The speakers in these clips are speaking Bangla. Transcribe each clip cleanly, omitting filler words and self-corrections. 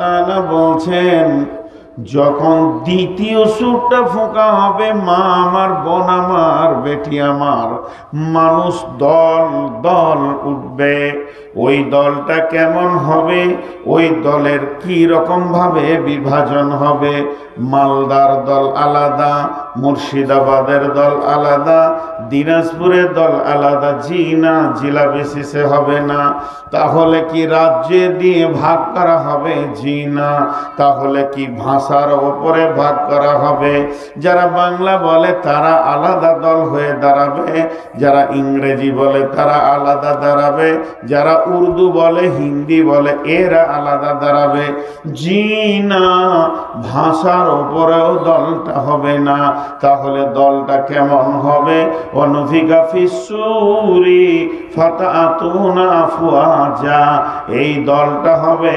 তাআলা বলছেন, যখন দ্বিতীয় সুরটা ফোঁকা হবে, মা আমার, বোন আমার, বেটি আমার, মানুষ দল দল উঠবে। ওই দলটা কেমন হবে? ওই দলের কি রকম ভাবে বিভাজন হবে? মালদার দল আলাদা, মুর্শিদাবাদের দল আলাদা, দিনাজপুরের দল আলাদা। জি না, জেলা বেসিসে হবে না। তাহলে কি রাজ্যে দিয়ে ভাগ করা হবে? জি না। তাহলে কি ভাষার ওপরে ভাগ করা হবে? যারা বাংলা বলে তারা আলাদা দল হয়ে দাঁড়াবে, যারা ইংরেজি বলে তারা আলাদা দাঁড়াবে, যারা উর্দু বলে, হিন্দি বলে, এরা আলাদা দাঁড়াবে। জি না, ভাষার ওপরেও দলটা হবে না। তাহলে দলটা কেমন হবে? অনুফিকা ফিসসুরি ফাতাতুনা আফওয়াজা। এই দলটা হবে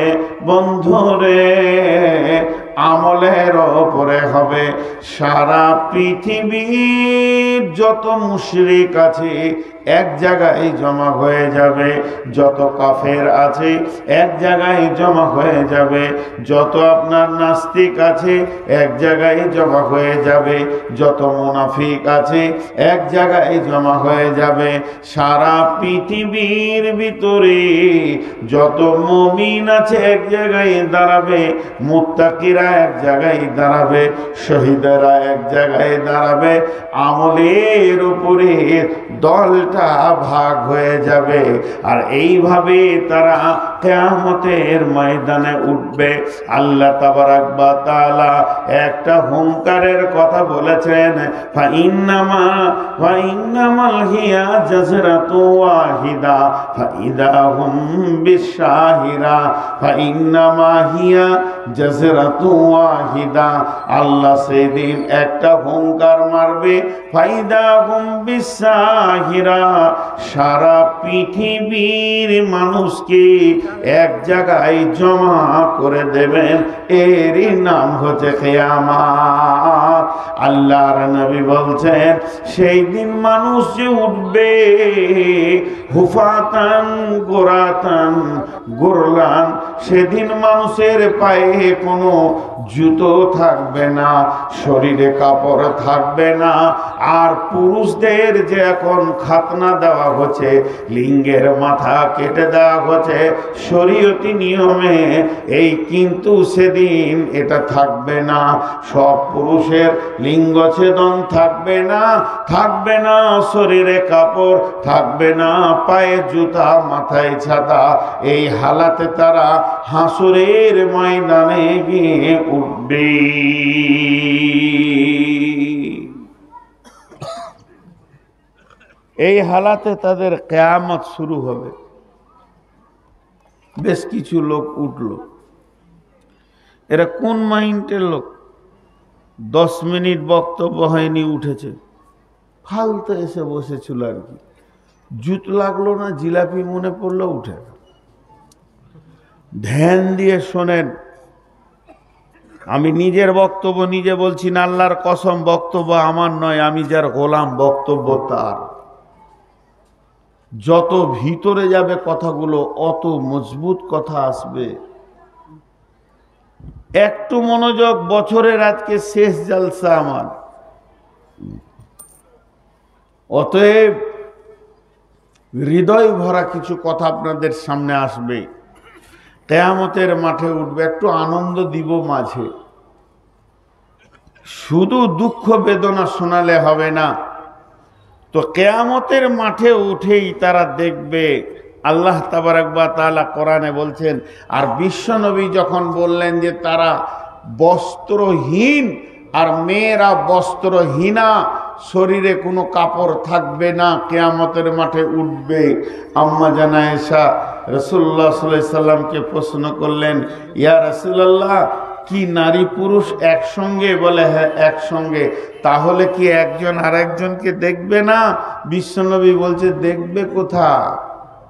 বন্ধুরে আমলের ওপরে হবে। সারা পৃথিবীর যত মুশরিক আছে এক জায়গায় জমা হয়ে যাবে, যত কাফের আছে এক জায়গায় জমা হয়ে যাবে, যত আপনার নাস্তিক আছে এক জায়গায় জমা হয়ে যাবে, যত মুনাফিক আছে এক জায়গায় জমা হয়ে যাবে। সারা পৃথিবীর ভিতরে যত মুমিন আছে এক জায়গায় দাঁড়াবে, মুত্তাকিরা এক জায়গায় দাঁড়াবে, শহীদেরা এক জায়গায় দাঁড়াবে। আমলের উপরে দলটা ভাগ হয়ে যাবে। আর এইভাবে তারা কিয়ামতের ময়দানে উঠবে। আল্লাহ তাবারাক ওয়া তাআলা একটা হুঙ্কারের কথা বলেছেন, ফাইন্নামাল হিয়া জাজরাতু ওয়াহিদা ফাইদা হুম বিশাহিরা। ফাইন্নামা হিয়া জাজরাতু ওয়াহিদা। আল্লাহ সেদিন একটা হুঙ্কার মারবে, ফাইদা হুম বিশাহিরা। সারা পৃথিবীর মানুষকে এক জায়গায় জমা করে দেবেন। এরই নাম হচ্ছে কিয়ামত। আল্লাহর নবী বলছেন, সেই দিন মানুষ যে উঠবে হুফাতান গোরাতান গোরলান, সেদিন মানুষের পায়ে কোনো জুতো থাকবে না, শরীরে কাপড় থাকবে না। আর পুরুষদের যে এখন খাতনা দেওয়া হচ্ছে, লিঙ্গের মাথা কেটে দেওয়া হচ্ছে শরীয়তি নিয়মে, এই কিন্তু সেদিন এটা থাকবে না। সব পুরুষের লিঙ্গ ছেদন থাকবে না, থাকবে না শরীরে কাপড়, থাকবে না পায়ে জুতা, মাথায় ছাতা। এই হালাতে তারা হাসরের ময়দানে গিয়ে উঠবে। এই হালাতে তাদের কিয়ামত শুরু হবে। বেশ কিছু লোক উঠল, এরা কোন মাইন্ডের লোক? 10 মিনিট বক্তব্য হয়নি উঠেছে, ফালতু এসে বসেছিল আর কি। জুত লাগলো না, জিলাপি মনে পড়লো, উঠে। ধ্যান দিয়ে শোনেন, আমি নিজের বক্তব্য নিজে বলছি না, আল্লাহর কসম, বক্তব্য আমার নয়, আমি যার গোলাম বক্তব্য তার। যত ভিতরে যাবে কথাগুলো অত মজবুত কথা আসবে। একটু মনোযোগ, বছরের আজকে শেষ জলসা আমার, অতএব হৃদয় ভরা কিছু কথা আপনাদের সামনে আসবে। কিয়ামতের মাঠে উঠবে, একটু আনন্দ দিব মাঝে, শুধু দুঃখ বেদনা শোনালে হবে না। তো কিয়ামতের মাঠে উঠেই তারা দেখবে, আল্লাহ তাবারাক ওয়া তাআলা কোরআনে বলছেন। আর বিশ্বনবী যখন বললেন যে তারা বস্ত্রহীন আর মেয়েরা বস্ত্রহীনা, শরীরে কোনো কাপড় থাকবে না, কিয়ামতের মাঠে উঠবে। আম্মা জান আয়েশা রাসূলুল্লাহ সাল্লাল্লাহু আলাইহি সাল্লামকে প্রশ্ন করলেন, ইয়া রাসূলুল্লাহ, কি নারী পুরুষ একসঙ্গে? বলে হ্যাঁ একসঙ্গে। তাহলে কি একজন আরেকজনকে দেখবে না? বিশ্বনবী বলছে, দেখবে কোথা?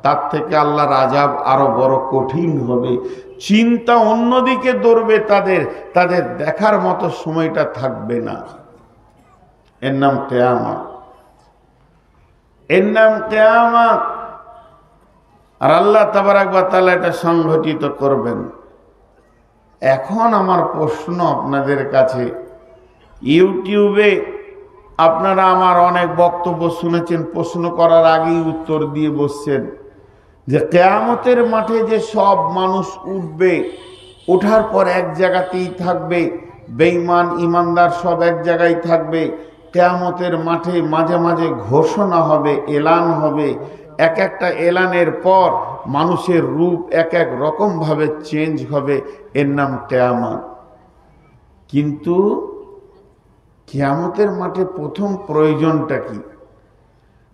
তার থেকে আল্লাহর আযাব আরো বড় কঠিন হবে। চিন্তা অন্যদিকে দৌড়বে, তাদের দেখার মতো সময়টা থাকবে না। এর নাম কিয়ামত, এর নাম কিয়ামত। আর আল্লাহ তাবারাক ওয়া তাআলা এটা সংঘটিত করবেন। এখন আমার প্রশ্ন আপনাদের কাছে, ইউটিউবে আপনারা আমার অনেক বক্তব্য শুনেছেন, প্রশ্ন করার আগেই উত্তর দিয়ে বসছেন যে কিয়ামতের মাঠে যে সব মানুষ উঠবে, ওঠার পর এক জায়গাতেই থাকবে, বেঈমান ইমানদার সব এক জায়গায় থাকবে। কিয়ামতের মাঠে মাঝে মাঝে ঘোষণা হবে, এলান হবে, এক একটা এলানের পর মানুষের রূপ এক এক রকম ভাবে চেঞ্জ হবে, এর নাম কিয়ামত। কিন্তু কিয়ামতের মাঠে প্রথম প্রয়োজনটা কি?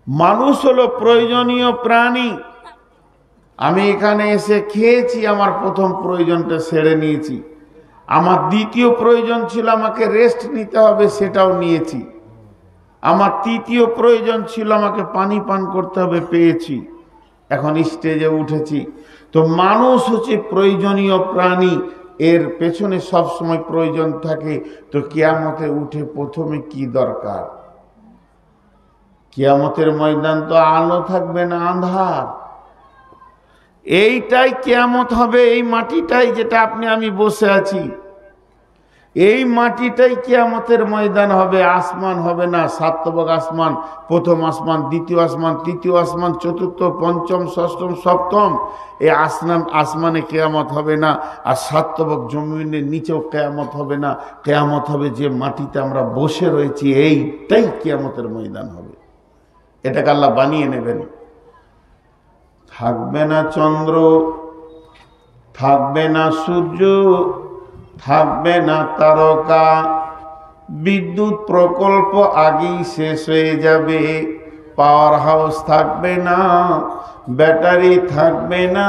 মানুষ হলো প্রয়োজনীয় প্রাণী। আমি এখানে এসে খেয়েছি, আমার প্রথম প্রয়োজনটা সেরে নিয়েছি। আমার দ্বিতীয় প্রয়োজন ছিল আমাকে রেস্ট নিতে হবে, সেটাও নিয়েছি। আমার তৃতীয় প্রয়োজন ছিল আমাকে পানি পান করতে হবে, পেয়েছি। এখন স্টেজে উঠেছি। তো মানুষ হচ্ছে প্রয়োজনীয় প্রাণী, এর পেছনে সব সময় প্রয়োজন থাকে। তো কিয়ামতে উঠে প্রথমে কি দরকার? কিয়ামতের ময়দান তো আলো থাকবে না, আন্ধার। এইটাই কিয়ামত হবে। এই মাটিটাই, যেটা আপনি আমি বসে আছি, এই মাটিটাই কিয়ামতের ময়দান হবে। আসমান হবে না, সাতবক আসমান, প্রথম আসমান, দ্বিতীয় আসমান, তৃতীয় আসমান, চতুর্থ, পঞ্চম, ষষ্ঠম, সপ্তম, এই আসমানে কিয়ামত হবে না। আর সাতবক জমিনের নিচেও কিয়ামত হবে না। কিয়ামত হবে যে মাটিতে আমরা বসে রয়েছি, এইটাই কিয়ামতের ময়দান হবে। এটাকে আল্লাহ বানিয়ে নেবেন। থাকবে না চন্দ্র, থাকবে না সূর্য, থাকবে না তারকা, বিদ্যুৎ প্রকল্প আগেই শেষ হয়ে যাবে, পাওয়ার হাউস থাকবে না, ব্যাটারি থাকবে না,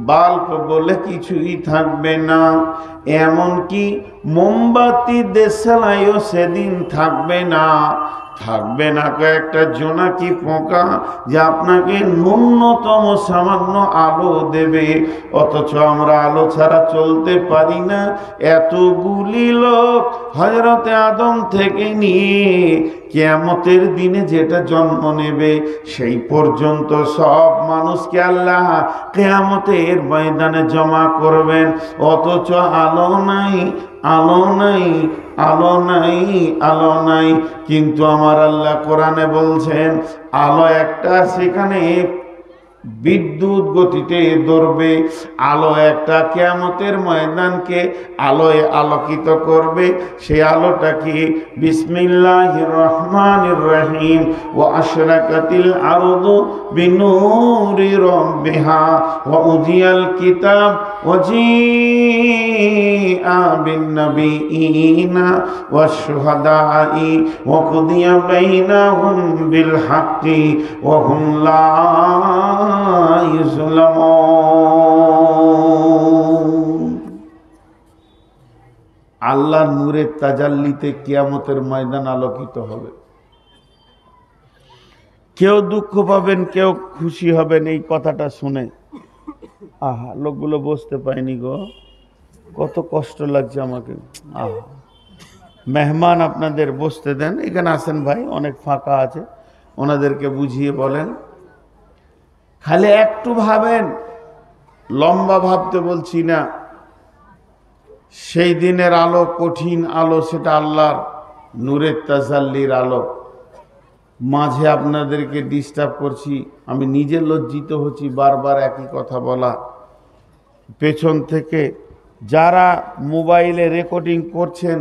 বাল্ব বলে কিছুই থাকবে না। এমনকি মোমবাতি দেশালাইও সেদিন থাকবে না। থাকবে না কয়েকটা জোনাকি পোকা যে আপনাকে ন্যূনতম সামান্য আলো দেবে, অথচ আমরা আলো ছাড়া চলতে পারি না। এতগুলি লোক হযরতে আদম থেকে নিয়ে কিয়ামতের দিনে যেটা জন্ম নেবে, সেই পর্যন্ত সব মানুষকে আল্লাহ কিয়ামতের ময়দানে জমা করবেন। অথচ আলো নাই, আলো নাই, আলো নাই, আলো নাই। কিন্তু আমার আল্লাহ কোরআনে বলছেন আলো একটা, সেখানে বিদ্যুৎ গতিতে দৌড়বে। আলো একটা কিয়ামতের ময়দানকে আলোয় আলোকিত করবে। সেই আলোটা কি? বিসমিল্লাহির রহমানির রহিম। ওয়া আশরাকাতিল আরদু বিনূরি রাব্বিহা ওয়া উযিয়াল কিতাব ওয়া জিআ বিন নাবিয়িনা ওয়াশ শুহাদাই ওয়া কুদিয়া বাইনাহুম বিল হাক্কি ওয়া হুম লা আল্লাহর নূরের তাজাল্লিতে কিয়ামতের ময়দান আলোকিত হবে। কেউ দুঃখ পাবেন, কেউ খুশি হবেন। এই কথাটা শুনে আহা, লোকগুলো বসতে পায়নি গো, কত কষ্ট লাগছে আমাকে। আহা, মেহমান আপনাদের বসতে দেন, এখানে আসেন ভাই, অনেক ফাঁকা আছে, ওনাদেরকে বুঝিয়ে বলেন। খালি একটু ভাবেন, লম্বা ভাবতে বলছি না। সেই দিনের আলো কঠিন আলো, সেটা আল্লাহর নূরের তাজাল্লির আলো। মাঝে আপনাদেরকে ডিস্টার্ব করছি, আমি নিজে লজ্জিত হচ্ছি বারবার একই কথা বলা। পেছন থেকে যারা মোবাইলে রেকর্ডিং করছেন,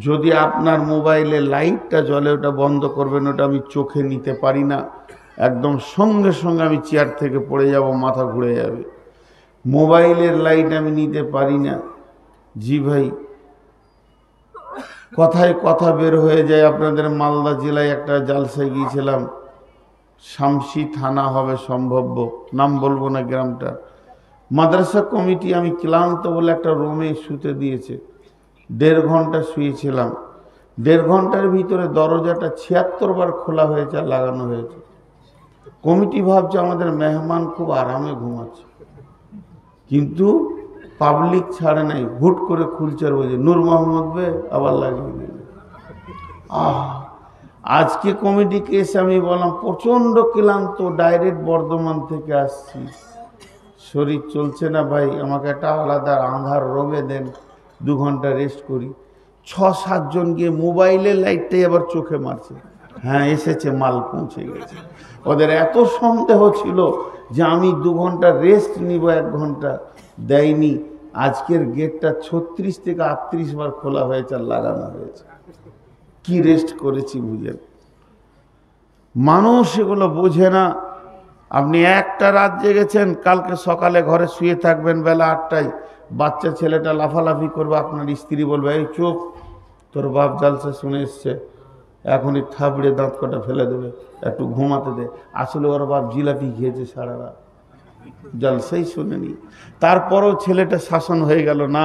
যদি আপনার মোবাইলে লাইটটা জ্বলে, ওটা বন্ধ করবেন। ওটা আমি চোখে নিতে পারি না, একদম সঙ্গে সঙ্গে আমি চেয়ার থেকে পড়ে যাব, মাথা ঘুরে যাবে। মোবাইলের লাইট আমি নিতে পারি না। জি ভাই, কথায় কথা বের হয়ে যায়। আপনাদের মালদা জেলায় একটা জালসায় গিয়েছিলাম, শামসি থানা হবে সম্ভব্য, নাম বলবো না গ্রামটা। মাদ্রাসা কমিটি আমি ক্লান্ত বলে একটা রুমে শুতে দিয়েছে। 1.5 ঘন্টা শুয়েছিলাম। 1.5 ঘন্টার ভিতরে দরজাটা 76 বার খোলা হয়েছে আর লাগানো হয়েছে। কমিটি ভাবছে আমাদের মেহমান খুব আরামে ঘুমাচ্ছে, কিন্তু পাবলিক ছাড়ে নাই, হুট করে খুলছে আর বলছে নূর মোহাম্মদ বে, আবার লাগিয়ে দিল। আজকে কমিটিকে এসে আমি বললাম প্রচণ্ড ক্লান্ত, ডাইরেক্ট বর্ধমান থেকে আসছি, শরীর চলছে না ভাই, আমাকে একটা আলাদা আন্ধার রুমে দেন, 2 ঘন্টা রেস্ট করি। 6-7 জন গিয়ে মোবাইলের লাইটটাই আবার চোখে মারছে, হ্যাঁ এসেছে, মাল পৌঁছে গেছে। ওদের এত সন্দেহ ছিল যে আমি 2 ঘন্টা রেস্ট নিব, 1 ঘন্টা দেয়নি। আজকের গেটটা 36 থেকে 38 বার খোলা হয়েছে আর লাগানো হয়েছে। কি রেস্ট করেছি বুঝেন? মানুষ এগুলো বোঝে না। আপনি একটা রাত জেগেছেন, কালকে সকালে ঘরে শুয়ে থাকবেন বেলা 8টায়, বাচ্চা ছেলেটা লাফালাফি করবে, আপনার স্ত্রী বলবে এই চুপ, তোর বাপ জালসা শুনে এসছে, এখনই থাবড়ে দাঁত কটা ফেলে দেবে, একটু ঘুমাতে দে। আসলে ওর বাপ জিলাপি খেয়েছে সারা রাত, জলসাই শুনেনি। তারপরও ছেলেটা শাসন হয়ে গেল, না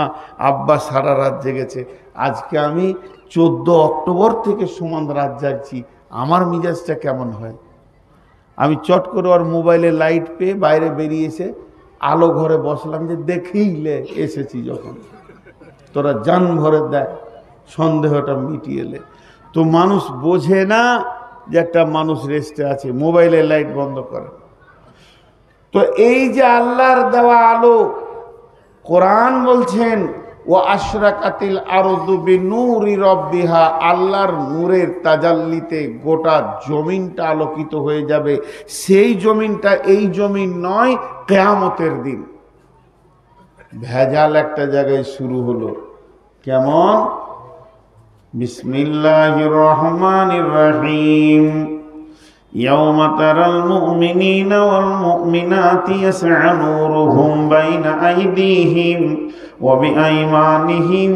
আব্বা সারা রাত জেগেছে। আজকে আমি 14 অক্টোবর থেকে সমান রাত জাগছি, আমার মিজাজটা কেমন হয়? আমি চট করে ওর মোবাইলে লাইট পেয়ে বাইরে বেরিয়েছে, আলো ঘরে বসলাম যে দেখেইলে এসেছি যখন, তোরা জান ভরে দেখ, সন্দেহটা মিটিয়েলে। তো মানুষ বোঝে না যে একটা মানুষ রেস্টে আছে, মোবাইলের লাইট বন্ধ করে। তো এই যে আল্লাহর দেওয়া আলো, কোরআন বলছেন ও আশরাকাতিল আরদু বিনূরি রাব্বিহা, আল্লাহর নূরের তাজাল্লিতে গোটা জমিনটা আলোকিত হয়ে যাবে। সেই জমিনটা এই জমিন নয়, কিয়ামতের দিন। ভেজাল একটা জায়গায় শুরু হলো, কেমন? বিসমিল্লাহির রহমানির রহিম। يوم ترى المؤمنين والمؤمنات يسعى نورهم بين أيديهم وبأيمانهم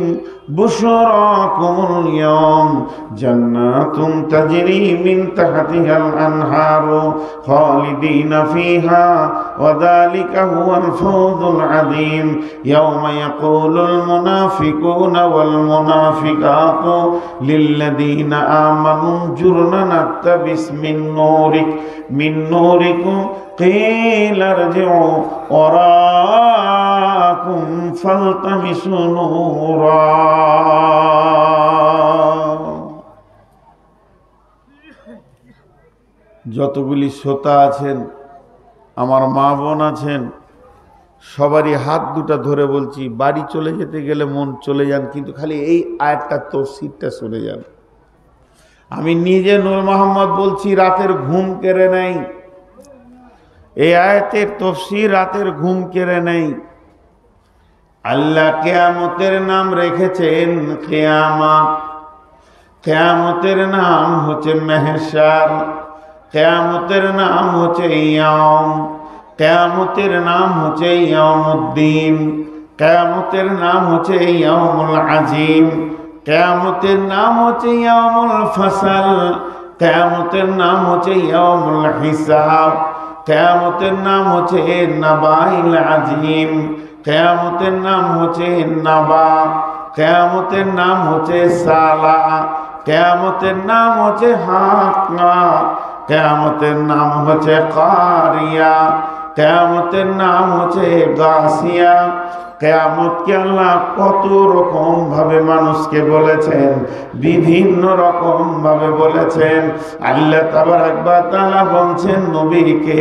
بشراكم اليوم جنات تجري من تحتها الأنهار خالدين فيها وذلك هو الفوز العظيم يوم يقول المنافقون والمنافقات للذين آمنوا انظرنا نقتبس من نوركم قيل ارجعوا وراءكم فالتمسوا نورا। যতগুলি শ্রোতা আছেন, আমার মা বোন আছেন, সবারই হাত দুটা ধরে বলছি, বাড়ি চলে যেতে গেলে মন চলে যান, কিন্তু খালি এই আয়াতটা তফসিরটা শুনে যান। আমি নিজে নূর মোহাম্মদ বলছি, রাতের ঘুম কেড়ে নেই। এই আয়াতের তফসির রাতের ঘুম কেড়ে নেই। আল্লাহ কিয়ামতের নাম রেখেছেন কিয়ামত। কিয়ামতের নাম হচ্ছে মেহশার, কিয়ামতের নাম হচ্ছে ইয়াউম, কিয়ামতের নাম হচ্ছে ইয়াউমুদ্দিন, কিয়ামতের নাম হচ্ছে ইয়াউমুল আজিম, কিয়ামতের নাম হচ্ছে ইয়াউমুল ফাসল, কিয়ামতের নাম হচ্ছে ইয়াউমুল হিসাব, কিয়ামতের নাম হচ্ছে নাবাইল আজিম, কিয়ামতের নাম হচ্ছে নাবা, কিয়ামতের নাম হচ্ছে সালা, কিয়ামতের নাম হচ্ছে হাক্কা, কিয়ামতের নাম হচ্ছে কারিয়া, কিয়ামতের নাম হচ্ছে গাসিয়া। কিয়ামতকে আল্লাহ কত রকম ভাবে মানুষকে বলেছেন, বিভিন্ন রকম ভাবে বলেছেন। আল্লাহ তাবারাক ওয়া তাআলা বলছেন নবীকে,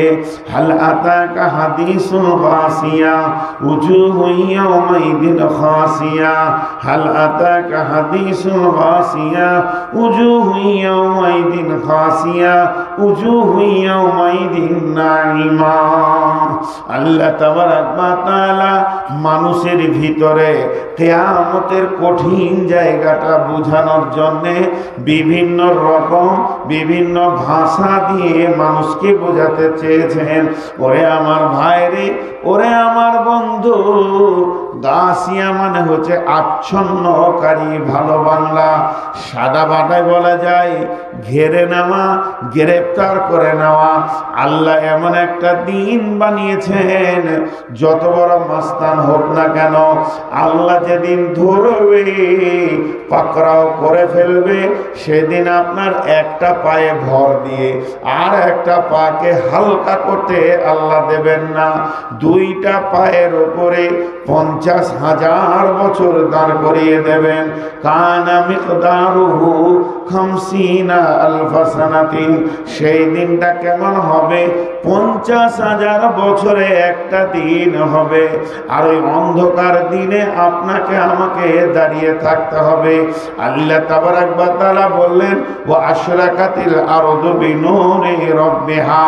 হাল আতাকা হাদিসুল গাসিয়া উজুহু ইয়াউমাইদিন খাসিয়া, হাল আতাকা হাদিসুল গাসিয়া উজুহু ইয়াউমাইদিন খাসিয়া উজুহু ইয়াউমাইদিন নাঈমা। আল্লাহ তাবারাক ওয়া তাআলা মানুষের ভিতরে কিয়ামতের কঠিন জায়গাটা বোঝানোর জন্য বিভিন্ন রকম বিভিন্ন ভাষা দিয়ে মানুষকে বোঝাতে চেয়েছেন। ওরে আমার ভাইরে, ওরে আমার বন্ধু, গাসিয়া মানে হচ্ছে আচ্ছন্নকারী, ভালো বাংলা। সাদা বাটায় বলা যায় ঘেরে নেওয়া, গ্রেফতার করে নেওয়া। আল্লাহ এমন একটা দিন বানিয়েছেন, যত বড় মাস্তান হোক না কেন, আল্লাহ যেদিন ধরবে, পাকড়াও করে ফেলবে, সেদিন আপনার একটা পায়ে ভর দিয়ে আর একটা পাকে হালকা করতে আল্লাহ দেবেন না। দুইটা পায়ের উপরে 50 50,000 বছর দাঁড় করিয়ে দেবেন। কানা মিকদারুহু 50,000 সানাতিন। সেই দিনটা কেমন হবে? 50,000 বছরে একটা দিন হবে। আর ওই অন্ধকার দিনে আপনাকে আমাকে দাঁড়িয়ে থাকতে হবে। আল্লাহ তাবারাক ওয়া তাআলা বললেন, ওয়া আশরাকাতিল আরদু বিনূরি রাব্বিহা।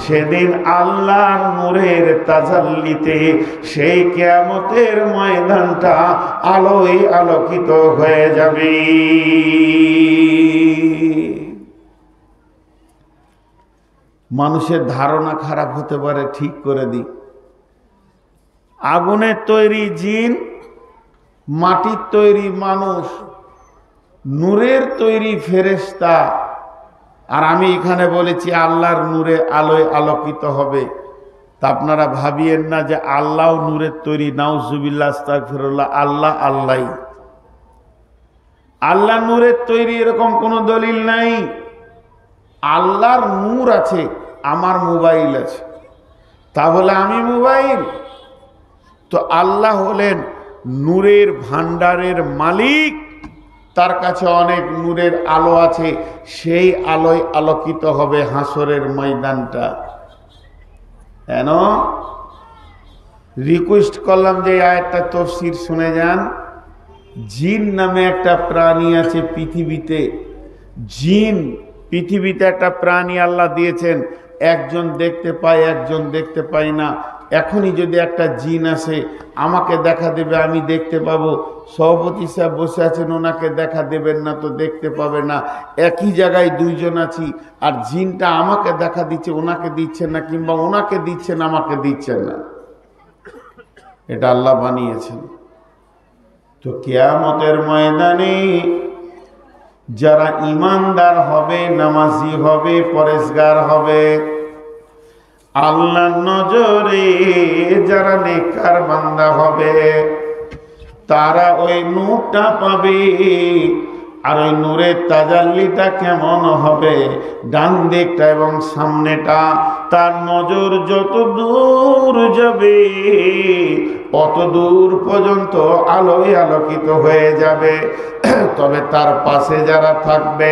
সেদিন আল্লাহর নূরের তাজাল্লিতে সেই কিয়ামতের ময়দানটা আলোয় আলোকিত হয়ে যাবে। মানুষের ধারণা খারাপ হতে পারে, ঠিক করে দিই। আগুনের তৈরি জিন, মাটির তৈরি মানুষ, নূরের তৈরি ফেরেশতা, আর আমি এখানে বলেছি আল্লাহর নূরে আলোয় আলোকিত হবে। তা আপনারা ভাবিয়েন না যে আল্লাহ নূরের তৈরি। নাউজুবিল্লাহ, আস্তাগফিরুল্লাহ। আল্লাহ আল্লাহই। আল্লাহ নূরের তৈরি এরকম কোনো দলিল নাই। আল্লাহর নূর আছে, আমার মোবাইল আছে, তাহলে আমি মোবাইল? তো আল্লাহ হলেন নূরের ভান্ডারের মালিক, তার কাছে অনেক নূরের আলো আছে, সেই আলোয় আলোকিত হবে হাসরের ময়দানটা। কেন রিকোয়েস্ট করলাম যে আয়াতটা তাফসীর শুনে যান। জিন নামে একটা প্রাণী আছে পৃথিবীতে। জিন পৃথিবীতে একটা প্রাণী আল্লাহ দিয়েছেন, একজন দেখতে পায়, একজন দেখতে পায় না। এখনই যদি একটা জিন আসে আমাকে দেখা দেবে, আমি দেখতে পাবো। সভাপতি সাহেব বসে আছেন, ওনাকে দেখা দেবেন না তো দেখতে পাবে না। একই জায়গায় দুইজন আছি, আর জিনটা আমাকে দেখা দিচ্ছে, ওনাকে দিচ্ছেন না, কিংবা ওনাকে দিচ্ছেন, আমাকে দিচ্ছেন না। এটা আল্লাহ বানিয়েছেন। তো কিয়ামতের ময়দানে যারা ইমানদার হবে, নামাজি হবে, পরেশগার হবে, আল্লাহর নজরে যারা নেককার বান্দা হবে, তারা ওই নূরটা পাবে। আর ওই নূরের তাজাল্লিটা কেমন হবে? ডান দিকটা এবং সামনেটা, তার নজর যত দূর যাবে অত দূর পর্যন্ত আলোয় আলোকিত হয়ে যাবে। তবে তার পাশে যারা থাকবে,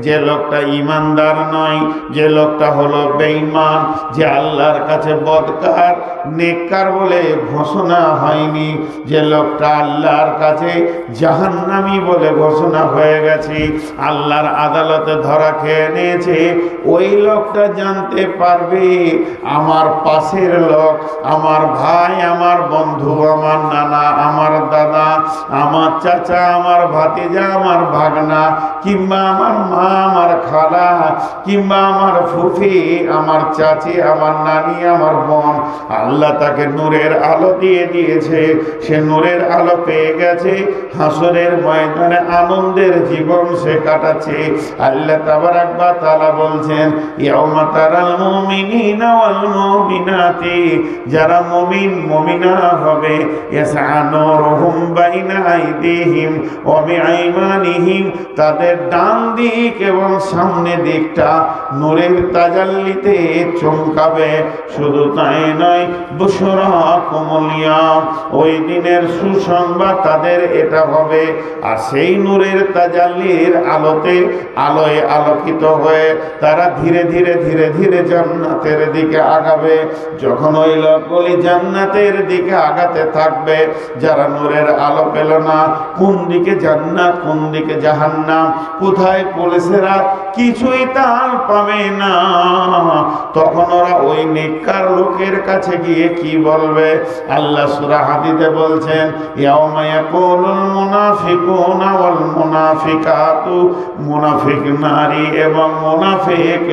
যে লোকটা ইমানদার নয়, যে লোকটা হলো বেঈমান, যে আল্লাহর কাছে বদকার নেককার বলে ঘোষণা হয়নি, যে লোকটা আল্লাহর কাছে জাহান্নামী বলে ঘোষণা হয়ে গেছে, আল্লাহর আদালতে ধরা খেয়ে নিয়েছে, ওই লোকটা জানতে পারবে আমার পাশের লোক, আমার ভাই, আমার বন্ধু, আমার নানা, আমার দাদা, আমার চাচা, আমার ভাতিজা, আমার ভাগনা, কিংবা আমার মা, আমার খালা, কিংবা আমার ফুফি, আমার চাচি, আমার নানি, আমার বোন, আল্লাহ তাকে নূরের আলো দিয়ে দিয়েছে। সে নূরের আলো পেয়ে গেছে, হাসরের ময়দানে আনন্দের জীবন সে কাটাচ্ছে। আল্লাহ তাবারাক ওয়া তাআলা বলছেন, ইয়াউমা তারাল মুমিনিনা ওয়াল মুমিনাতি, যারা মুমিন মুমিনা হবে, ইয়াসআ নূরুহুম বাইনা আইদিহিম ওয়া বিআইমানিহিম, তাদের ডান দিক এবং সামনে দিকটা নূরের তাজাল্লিতে চমকাবে। শুধু তাই নয়, বুশরাকুমুল ইয়াম, ওই দিনের সুসংবাদ তাদের এটা হবে। আর সেই নূরের তাজাল্লির আলোতে আলোয় আলোকিত হয়ে তারা ধীরে ধীরে ধীরে ধীরে জান্নাতের দিকে আগাবে। যখন ওই লোকগুলি জান্নাতের দিকে আগাতে থাকবে, যারা নূরের আলো পেল না, কোন দিকে জান্নাত, কোন দিকে জাহান্নাম, কোথায় পুলিশেরা, কিছুই তার পাবে না। তখন ওরা ওই নেককার লোকের কাছে গিয়ে কি বলবে? আল্লাহ সূরা হাদীদে বলছেন, ইয়াউমা ইয়াকুলুল মুনাফিকুনা ওয়াল মুনাফিকাতু, মুনাফিক নারী এবং মুনাফিক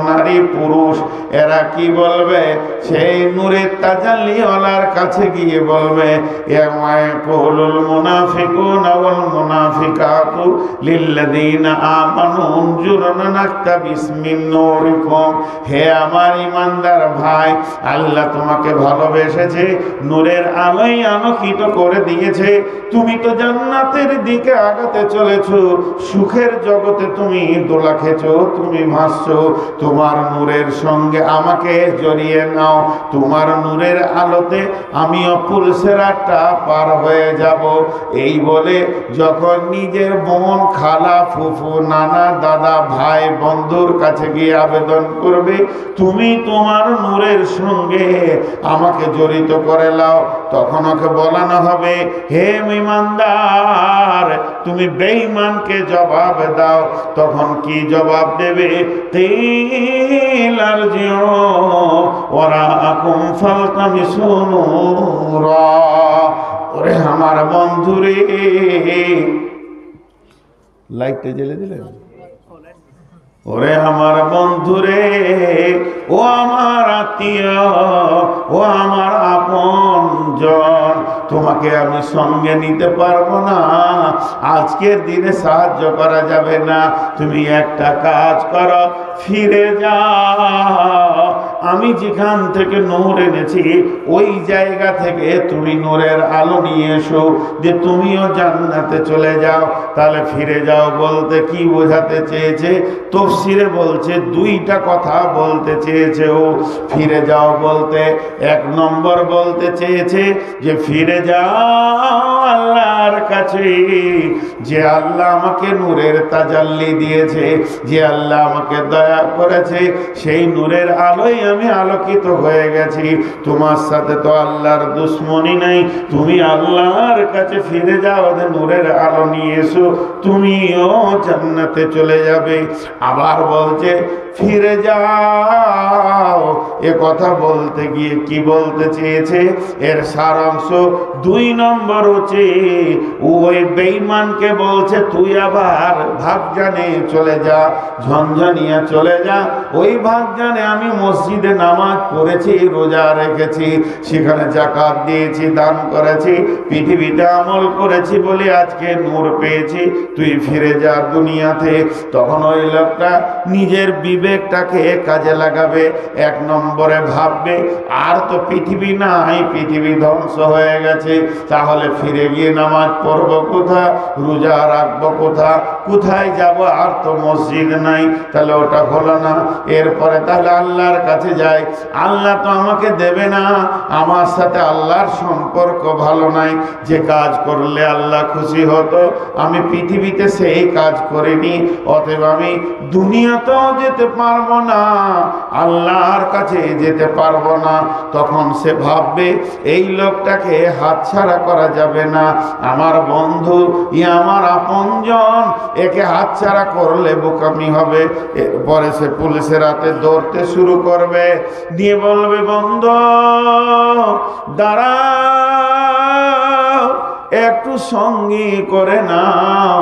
নারী পুরুষ, এরা কি বলবে? সেই নূরের তাজাল্লিওয়ালার কাছে গিয়ে বলবে, ইয়াউমা ইয়াকুলুল মুনাফিকুনা ওয়াল মুনাফিকাতু লিল্লাযীনা আমানু উনজুরনা নাকতাবিস মিন নূরিকুম। হে আমার ঈমানদার ভাই, আল্লাহ তোমাকে ভালোবেসেছে, নূরের আলোয় আলোকিত করে দিয়েছে। তুমি তো জান্নাতের দিকে আগাতে চলেছো, সুখের জগতে তুমি দোলা খেছো, তুমি ভাসছো। তোমার নূরের সঙ্গে আমাকে জড়িয়ে নাও, তোমার নূরের আলোতে আমিও পুলসেরাটা পার হয়ে যাব। এই বলে যখন নিজের বোন, খালা, ফুফু, নানা, দাদা, ভাই, বন্ধুর কাছে গিয়ে আবেদন করবে, তুমি তোমার নূরের সঙ্গে আমাকে জড়িত করে নাও, তখন ওকে বলানো হবে, হে ঈমানদার, তুমি বেঈমানকে জবাব দাও। তখন কি জবাব দেবে? কিল আরজিউ ওয়ারাআকুম ফালতামিসু নূরা। ওরে আমার বন্ধুরে, লাইটটা জ্বেলে দিলেন? ওরে আমার বন্ধুরে, ও আমার আত্মীয়, ও আমার আপনজন, তোমাকে আমি সঙ্গে নিতে পারবো না, আজকের দিনে সাহায্য করা যাবে না। তুমি একটা কাজ করো, ফিরে যাও। আমি যেখান থেকে নূর এনেছি ওই জায়গা থেকে তুমি নূরের আলো নিয়ে এসো, যে তুমিও জান্নাতে চলে যাও। তাহলে ফিরে যাও বলতে কি বোঝাতে চেয়েছে? তাফসীরে বলছে দুইটা কথা বলতে চেয়েছে ও। ফিরে যাও বলতে এক নম্বর বলতে চেয়েছে যে ফিরে যাও আল্লাহর কাছে, যে আল্লাহ আমাকে নূরের তাজাল্লি দিয়েছে, যে আল্লাহ আমাকে দয়া করেছে, সেই নূরের আলোয় আমি আলোকিত হয়ে গেছি। তোমার সাথে তো আল্লাহর দুশ্মনী নাই, তুমি আল্লাহর কাছে ফিরে যাও, নূরের আলো নিয়ে এসো, তুমিও জান্নাতে চলে যাবে। আবার বলছে ফিরে যাও। এ কথা বলতে গিয়ে কি বলতে চেয়েছে? এর সারাংশ দুই নম্বর হচ্ছে, ওই বেঈমানকে বলছে তুই আবার ভাগজানে চলে যা, ঝঞ্ঝানিয়া চলে যা। ওই ভাগজানে আমি মসজিদে নামাজ পড়েছি, রোজা রেখেছি, সেখানে যাকাত দিয়েছি, দান করেছি, পৃথিবীতে আমল করেছি বলে আজকে নূর পেয়েছি, তুই ফিরে যা দুনিয়াতে। তখন ওই লোকটা নিজের বিবেকটাকে কাজে লাগাবে, এক নম্বরে ভাববে আর তো পৃথিবী নাই, পৃথিবী ধ্বংস হয়ে গেছে, তাহলে ফিরে গিয়ে নামাজ পড়বো কোথা, রোজা রাখবো কোথা, কোথায় যাব, আর তো মসজিদ নাই, তাহলে ওটা হলো না। এরপরে তাহলে আল্লাহর কাছে যাই, আল্লাহ তো আমাকে দেবে না, আমার সাথে আল্লাহর সম্পর্ক ভালো নাই, যে কাজ করলে আল্লাহ খুশি হতো আমি পৃথিবীতে সেই কাজ করিনি, অতএব আমি দুনিয়াতেও যেতে পারবো না, আল্লাহর কাছে যেতে পারবো না। তখন সে ভাববে এই লোকটাকে হাতছাড়া করা যাবে না, আমার বন্ধু, আমার আপনজন, একে হাতছাড়া করলে বোকামি হবে। এরপরে সে পুলিশের হাতে দৌড়তে শুরু করবে, দিয়ে বলবে বন্ধু দাঁড়াও, একটু সঙ্গী করে নাও,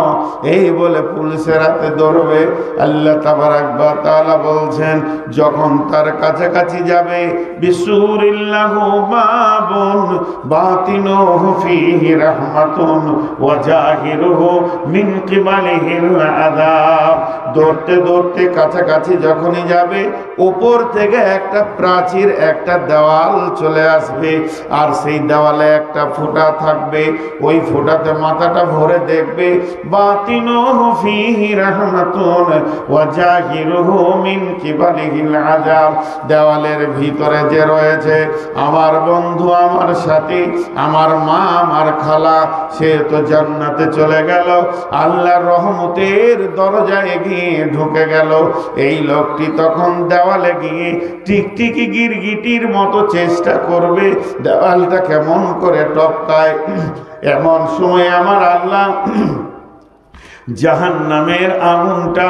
এই বলে পুলিশের হাতে ধরবে। আল্লাহ তাবারাক ওয়া তাআলা বলছেন যখন তার কাছাকাছি যাবে, বিসুরিল্লাহু বাবুন বাতিনুহু ফীহি রাহমাতুন ওয়া জাহিরুহু মিন কিবালিহিল আযাব। দৌড়তে দৌড়তে কাছাকাছি যখনই যাবে, উপর থেকে একটা প্রাচীর, একটা দেওয়াল চলে আসবে, আর সেই দেওয়ালে একটা ফুটা থাকবে, ওই ফোঁটাতে মাথাটা ভরে দেখবে, বাতিনুহু ফীহি রাহমাতুন ওয়া জাহিরুহু মিন কিবালিহিল আযাব। দেওয়ালের ভিতরে যে রয়েছে আমার বন্ধু, আমার সাথী, আমার মা, আমার খালা, সে তো জান্নাতে চলে গেল, আল্লাহর রহমতের দরজায় গিয়ে ঢুকে গেল। এই লোকটি তখন দেওয়ালে গিয়ে টিকটিকি গিরগিটির মতো চেষ্টা করবে দেওয়ালটা কেমন করে টপকায়। এমন সময় আমার আল্লাহ জাহান্নামের আগুনটা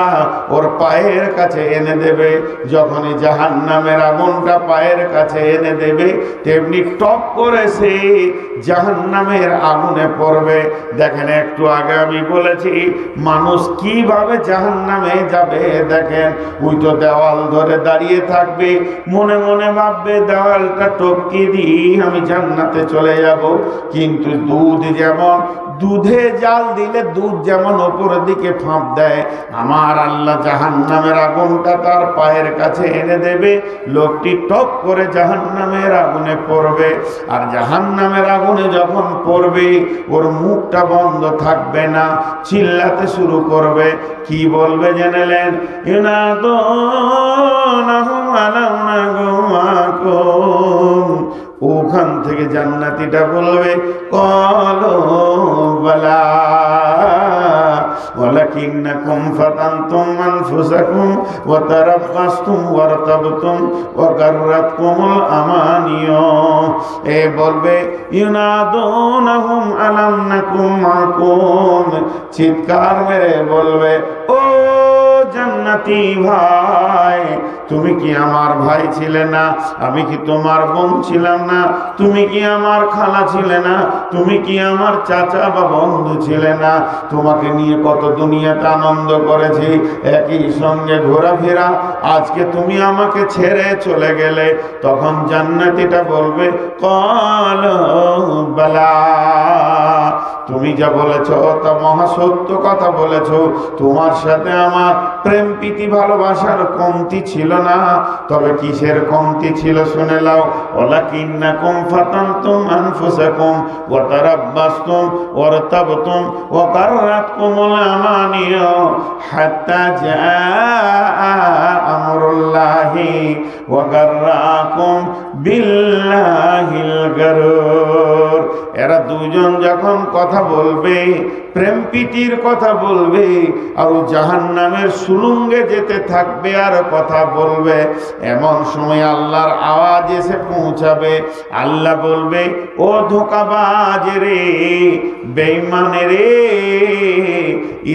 ওর পায়ের কাছে এনে দেবে। যখনই জাহান্নামের আগুনটা পায়ের কাছে এনে দেবে, তেমনি টপ করে সে জাহান্নামের আগুনে পড়বে। দেখেন, একটু আগে আমি বলেছি মানুষ কিভাবে জাহান্নামে যাবে। দেখেন, ওই তো দেওয়াল ধরে দাঁড়িয়ে থাকবে, মনে মনে ভাববে দেওয়ালটা টপকি দিই আমি জান্নাতে চলে যাব। কিন্তু দুধ যেমন, দুধে জাল দিলে দুধ যেমন ওপরের দিকে ফাঁপ দেয়, আমার আল্লাহ জাহান্নামের আগুনটা তার পায়ের কাছে এনে দেবে। লোকটি টপ করে জাহান্নামের আগুনে পড়বে। আর জাহান্নামের আগুনে যখন পড়বে, ওর মুখটা বন্ধ থাকবে না, চিল্লাতে শুরু করবে। কি বলবে জেনেলেন? ওখান থেকে জান্নাতীটা বলবে কলো বালা ওয়ালাকিন্নাকুম ফাতানতুম আনফুসাকুম ওয়া তারাব্বাসতুম ওয়ারতাবতুম ওয়া গাররাতকুমুল আমানিয়ু। এ বলবে ইউনাদুনাহুম আলাম নাকুম মাকুম, চিৎকার মেরে বলবে ও জান্নাতি ভাই, তুমি কি আমার ভাই ছিলে না? আমি কি তোমার বোন ছিলাম না? তুমি কি আমার খালা ছিলে না? তুমি কি আমার চাচা বা বন্ধু ছিলে না? তোমাকে নিয়ে কত দুনিয়াতে আনন্দ করেছি, একই সঙ্গে ঘোরাফেরা, আজকে তুমি আমাকে ছেড়ে চলে গেলে। তখন জান্নাতীটা বলবে কল বালা, তুমি যা বলেছ তা মহা সত্য কথা বলেছ। তোমার সাথে আমার প্রেম প্রীতি ভালোবাসার কমতি ছিল না। তবে কিসের কমতি ছিল শুনে লাও। ওয়ালাকিন্নাকুম ফাতানতুম আনফুসাকুম ওয়া তারাব্বাসতুম ওয়ারতাবতুম ওয়া গাররাতকুমুল আমানিয়ু হাত্তা জাআ আমরুল্লাহি ওয়া গাররাকুম বিল্লাহিল গারুর। এরা দুজন যখন কথা বলবে, প্রেম প্রীতির কথা বলবে, আর জাহান্নামের সুলুঙ্গে যেতে থাকবে আর কথা বলবে, এমন সময় আল্লাহর আওয়াজ এসে পৌঁছাবে। আল্লাহ বলবে ও ধোঁকাবাজ রে, বেঈমান রে,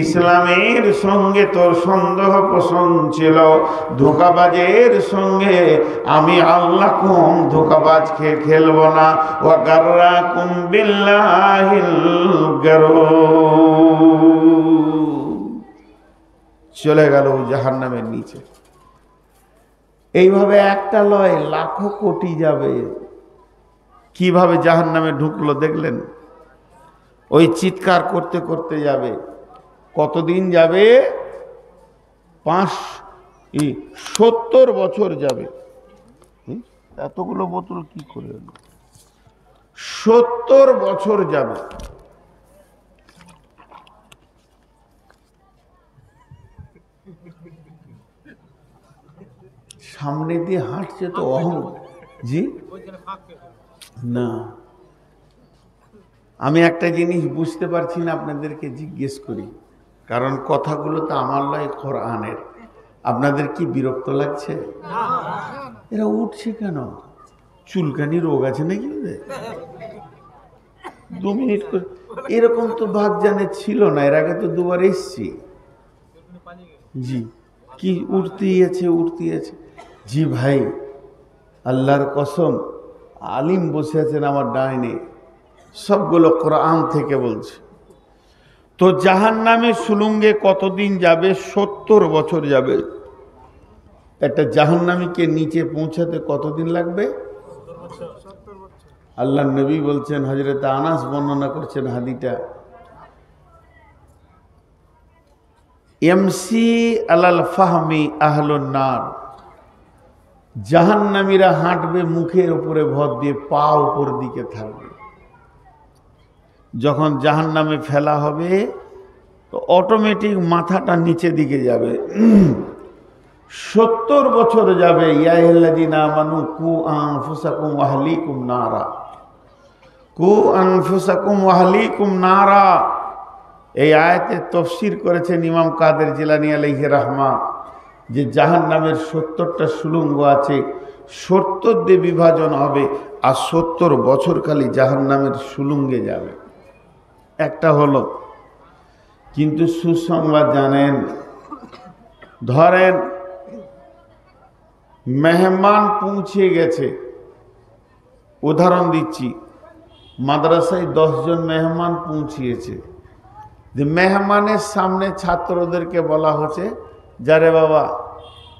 ইসলামের সঙ্গে তোর সন্দেহ পোষণ ছিল, ধোঁকাবাজের সঙ্গে আমি আল্লাহ কম ধোঁকাবাজকে খেলবো না। ওয়া গাররাকুম বিল্লাহিল গারুর। চলে গেল জাহান্নামের নিচে। এইভাবে একটা লয় লাখো কোটি যাবে। কিভাবে জাহান্নামে ঢুকলো দেখলেন? ওই চিৎকার করতে করতে যাবে। কতদিন যাবে? 70 বছর যাবে। এতগুলো বোতল কি করে এলো? 70 বছর যাবে। সামনে দিয়ে হাঁটছে তো জি না, আমি একটা জিনিস বুঝতে পারছি না, আপনাদেরকে জিজ্ঞেস করি, কারণ কথাগুলো তো আমার লয়, কোরআনের। আপনাদের কি বিরক্ত লাগছে? এরা উঠছে কেন? চুলকানি রোগ আছে নাকি? 2 মিনিট করে এরকম তো ভাগজানে ছিল না, এর আগে তো 2বার এসছি। জি, কি উঠতেই আছে। জি ভাই, আল্লাহর কসম, আলিম বসে আছেন আমার ডাইনে, সবগুলো কোরআন থেকে বলছে। তো জাহান্নামের সুলুঙ্গে কতদিন যাবে? 70 বছর যাবে। একটা জাহান্নামীকে নিচে পৌঁছাতে কতদিন লাগবে? আল্লাহ নবী বলছেন, হযরত আনাস বর্ণনা করছেন হাদিটা, এমসি আলাল ফাহমি আহলুন নার, জাহান্নামীরা হাঁটবে মুখের উপরে ভর দিয়ে, পা উপর দিকে থাকবে। যখন জাহান্নামে ফেলা হবে তো অটোমেটিক মাথাটা নিচে দিকে যাবে। 70 বছর যাবে। ইয়া আইয়ুহাল্লাযীনা আমানু কু আনফুসাকুম ওয়া আহলিকুম নারা, কু আনফুসাকুম ওয়া আহলিকুম নারা। এই আয়াতে তাফসীর করেছেন ইমাম কাদের জিলানী আলাইহি রাহমা, যে জাহান্নামের 70টা সুলুঙ্গ আছে, 70 দিয়ে বিভাজন হবে, আর 70 বছর খালি জাহান্নামের সুলুঙ্গে যাবে। একটা হলো কিন্তু সুসংবাদ জানেন, ধরেন মেহমান পৌঁছে গেছে, উদাহরণ দিচ্ছি, মাদ্রাসায় 10 জন মেহমান পৌঁছিয়েছে, যে মেহমানের সামনে ছাত্রদেরকে বলা হচ্ছে, যারে বাবা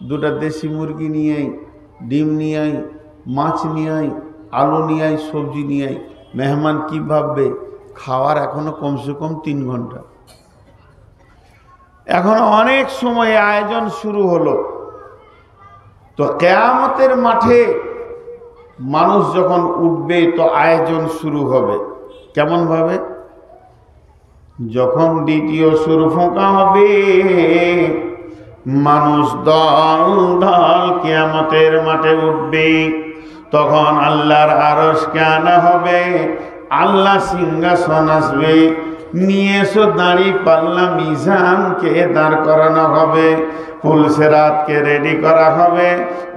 2টা দেশি মুরগি নিয়ে আই, ডিম নিয়ে আই, মাছ নিয়ে আই, আলু নিয়ে আই, সবজি নিয়ে আই। মেহমান কি ভাববে? খাওয়ার এখনো কমসে কম 3 ঘন্টা, এখনো অনেক সময় আয়োজন শুরু হলো। তো কিয়ামতের মাঠে মানুষ যখন উঠবে তো আয়োজন শুরু হবে কেমন ভাবে? যখন দ্বিতীয় সুর ফোঁকা হবে, মানুষ দল দল কিয়ামতের মাঠে উঠবে। তখন আল্লাহর আরশকে আনা হবে, আল্লাহ সিংহাসন আসবে, নিয়ে এসো দাঁড়ি পাল্লা মিজানকে দাঁড় করানো হবে, পুলসেরাতকে রেডি করা হবে,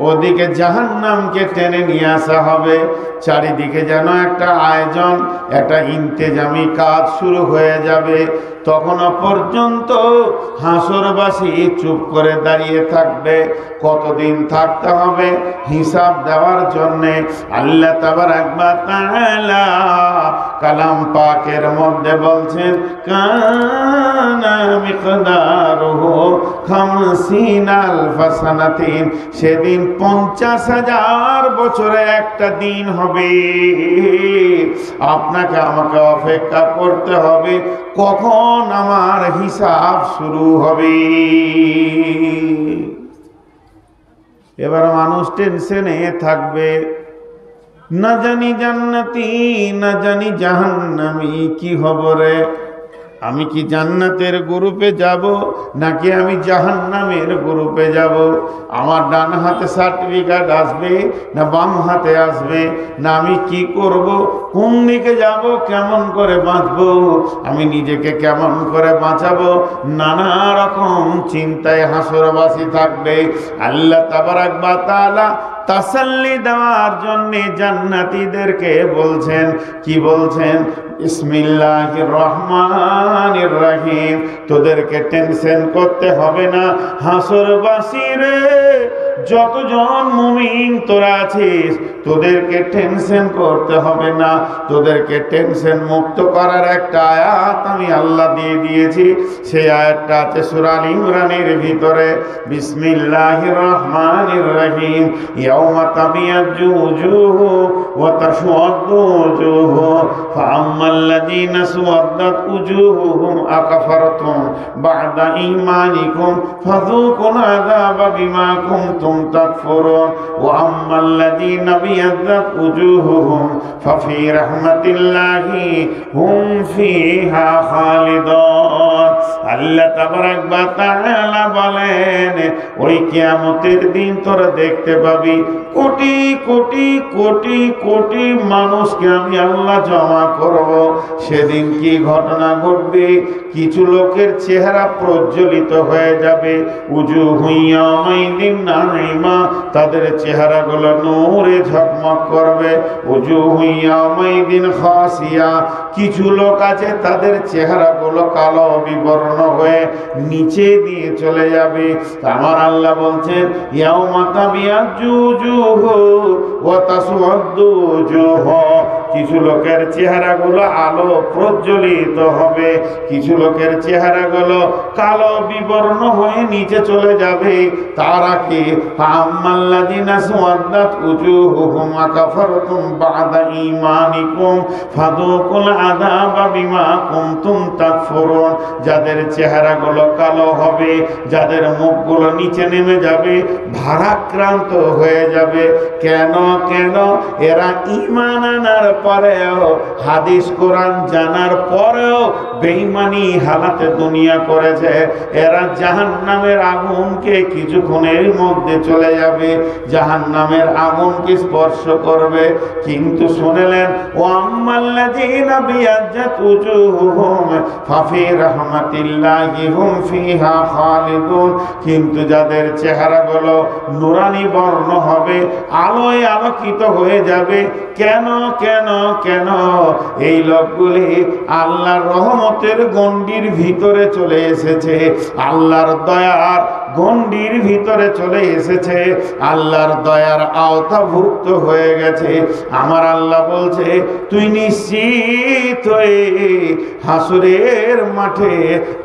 ওদিকে জাহান্নামকে টেনে নিয়ে আসা হবে। চারিদিকে যেন একটা আয়োজন, একটা ইন্তেজামি কাজ শুরু হয়ে যাবে। তখনও পর্যন্ত হাসরবাসী চুপ করে দাঁড়িয়ে থাকবে। কতদিন থাকতে হবে? হিসাব দেওয়ার জন্যে আল্লাহ তাবারাক ওয়া তাআলা কালাম পাকের মধ্যে বলছেন, কানা মিকদারুহু 50 আলফা সানাতিন, সেদিন 50,000 বছরে একটা দিন হবে। আপনাকে আমাকে অপেক্ষা করতে হবে, কখন আমার হিসাব শুরু হবে। এবার মানুষ টেনশনে থাকবে, না জানি জান্নাতি না জানি জাহান্নামী কি হবে রে, আমি কি জান্নাতের গ্রুপে যাব নাকি আমি জাহান্নামের গ্রুপে যাব? আমার ডান হাতে সার্টিফিকেট আসবে না বাম হাতে আসবে, না আমি কি করব, কোন দিকে যাব, কেমন করে বাঁচবো, আমি নিজেকে কেমন করে বাঁচাবো, নানা রকম চিন্তায় হাসরবাসী থাকবে। আল্লাহ তাবারাক ওয়া তাআলা তাসাল্লি দেওয়ার জন্যে জান্নাতীদেরকে বলছেন, কি বলছেন? বিসমিল্লাহির রহমানির রহিম, তোদেরকে টেনশন করতে হবে না হাসরবাসী রে, যতজন মুমিন তোরা আছিস তোদেরকে টেনশন করতে হবে না। তোদেরকে টেনশন মুক্ত করার একটা আয়াত আমি আল্লাহ দিয়ে দিয়েছি। সেই আয়াতটা আছে সূরা আল ইমরানের ভিতরে, বিসমিল্লাহির রহমানির রহিম, ইয়াউমা তাবিয়াজ্জু উজুহু ওয়া তাসওয়াদ্দু উজুহু, ফাআম্মাল্লাযীনা সুওয়াদ্দাত উজুহুহুম আকাফারতুম বা'দা ঈমানিকুম ফাযূকুল আযাবা বিমা কুনতুম তাকফুরুন, ওয়া আম্মাল্লাযীনা বিয়াদ্দাত উজুহুহুম ফাফি রাহমাতিল্লাহি হুম ফিহা খালিদুন। আল্লাহ তাবারাক ওয়া তাআলা বলেন, ওই কিয়ামতের দিন তোরা দেখতে পাবি কোটি কোটি কোটি কোটি মানুষকে আমি আল্লাহ জমা করব। সেদিন কি ঘটনা ঘটবে? কিছু লোকের চেহারা প্রজ্বলিত হয়ে যাবে, উজুহু ইয়াওমাইদিন নাঈমা, তাদের চেহারাগুলো নূরে ঝকমক করবে, উজুহু ইয়াওমাইদিন খাসিয়া, কিছু লোক আছে তাদের চেহারাগুলো কালো বিবর্ণ হয়ে নিচে দিয়ে চলে যাবে। আমার আল্লাহ বলছেন, ইয়াউমা তাবিয়াজ্জু উজুহু ওয়া তাসওয়াদ্দু উজুহু, কিছু লোকের চেহারাগুলো আলো প্রজ্বলিত হবে, কিছু লোকের চেহারাগুলো কালো বিবর্ণ হয়ে নিচে চলে যাবে। তারা কি? ফাআম্মাল্লাযীনা সুওয়াদ্দাত উজুহুহুম আকাফারতুম বা'দা ঈমানিকুম ফাযূকুল আযাবা বিমা কুনতুম তাকফুরুন, যাদের চেহারাগুলো কালো হবে, যাদের মুখগুলো নিচে নেমে যাবে, ভারাক্রান্ত হয়ে যাবে। কেন কেন? এরা ঈমান আনার পরেও, হাদিস কোরআন জানার পরেও বেঈমানি হালাতে দুনিয়া করেছে। এরা জাহান্নামের আগুনকে কিছুক্ষণের মধ্যে চলে যাবে, জাহান্নামের আগুনকে স্পর্শ করবে। কিন্তু শুনলেন, ও আম্মাল্লাযীনা বিয়াজ্জাত উজুহুহুম ফাফি রাহমাতিল্লাহি হুম ফিহা খালিদুন, কিন্তু যাদের চেহারাগুলো নুরানি বর্ণ হবে, আলোয় আলোকিত হয়ে যাবে। কেন কেন কেন? এই লোকগুলি আল্লাহর রহমত রহমতের গণ্ডির ভিতরে চলে এসেছে, আল্লাহর দয়ার গণ্ডির ভিতরে চলে এসেছে, আল্লাহর দয়ার আওতাভুক্ত হয়ে গেছে। আমার আল্লাহ বলছে তুই নিশ্চিত হয়ে হাসরের মাঠে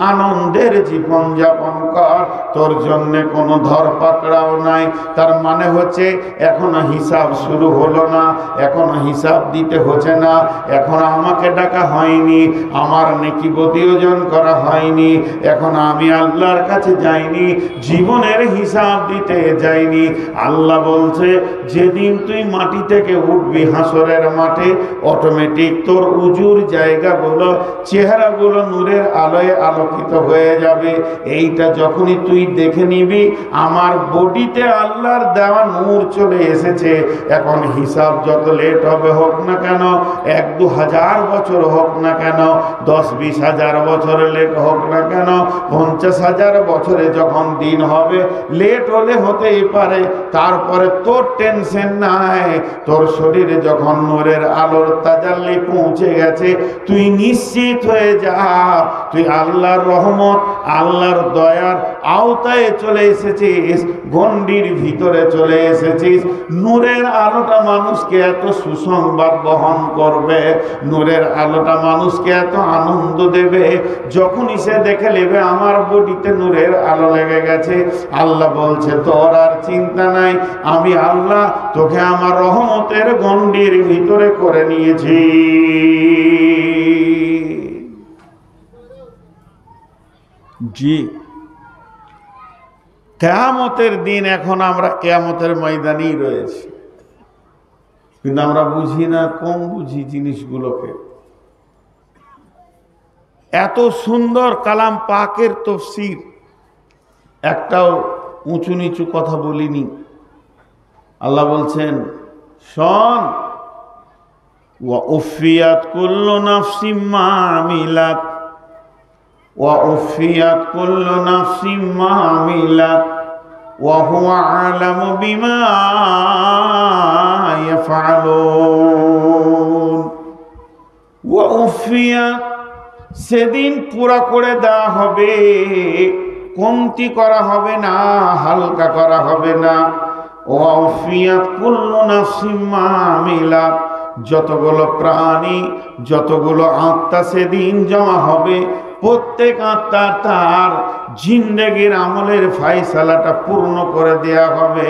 আনন্দের জীবন যাপন কর, তোর জন্য কোনো ধরপাকড়াও নাই। তার মানে হচ্ছে এখনো হিসাব শুরু হলো না, এখনো হিসাব দিতে হচ্ছে না, এখনো আমাকে ডাকা হয়নি, আমার নেকি প্রতিয়োজন করা হয়নি, এখন আমি আল্লাহর কাছে যাইনি, জীবনের হিসাব দিতে যাইনি। আল্লাহ বলছে যেদিন তুই মাটি থেকে উঠবি হাসরের মাঠে, অটোমেটিক তোর উজুর জায়গাগুলো, চেহারাগুলো নূরের আলোয় আলোকিত হয়ে যাবে। এইটা যখনই তুই দেখে নিবি আমার বডিতে আল্লাহর দেওয়া নূর চলে এসেছে। এখন হিসাব যত লেট হবে হোক না কেন, 1-2 হাজার বছর হোক না কেন, 10-20 হাজার বছর লেট হোক না কেন, 50,000 বছরে যখন দিন হবে, লেট হলে হতেই পারে, তারপরে তোর টেনশন নাই। তোর শরীরে যখন নূরের আলোর তাজাল্লি পৌঁছে গেছে, তুই নিশ্চিত হয়ে যা তুই আল্লাহর রহমত, আল্লাহর দয়ার আওতায় চলে এসেছিস, গণ্ডির ভিতরে চলে এসেছিস। নূরের আলোটা মানুষকে এত সুসংবাদ বহন করবে, নূরের আলোটা মানুষকে এত আনন্দ দেবে, যখনই সে দেখে নেবে আমার বডিতে নূরের আলো লেগে গেছে, আল্লাহ বলছে তোর আর চিন্তা নাই, আমি আল্লাহ তোকে আমার রহমতের গণ্ডির ভিতরে করে নিয়েছি। জি, কিয়ামতের দিন, এখন আমরা কিয়ামতের ময়দানেই রয়েছি, কিন্তু আমরা বুঝি না, কম বুঝি জিনিসগুলোকে। এত সুন্দর কালাম পাকের তাফসীর, একটাও উঁচু নিচু কথা বলিনি। আল্লাহ বলছেন শোন, ওয়া উফিয়াত কুল্লু নাফসিম মা আমিলাত, ওয়া উফিয়াত কুল্লু নাফসিম মা আমিলাত ওয়া হুয়া আলামু বিমা ইয়াফআলুন। ওয়া উফিয়াত, সেদিন পুরা করে দেওয়া হবে, কমতি করা হবে না, হালকা করা হবে না। ওয়া উফিয়াত কুল্লু নাফসিম মা আমিলাত, যতগুলো প্রাণী, যতগুলো আত্মা সেদিন জমা হবে, প্রত্যেক আত্মার তার জিন্দেগির আমলের ফায়সালাটা পূর্ণ করে দেয়া হবে।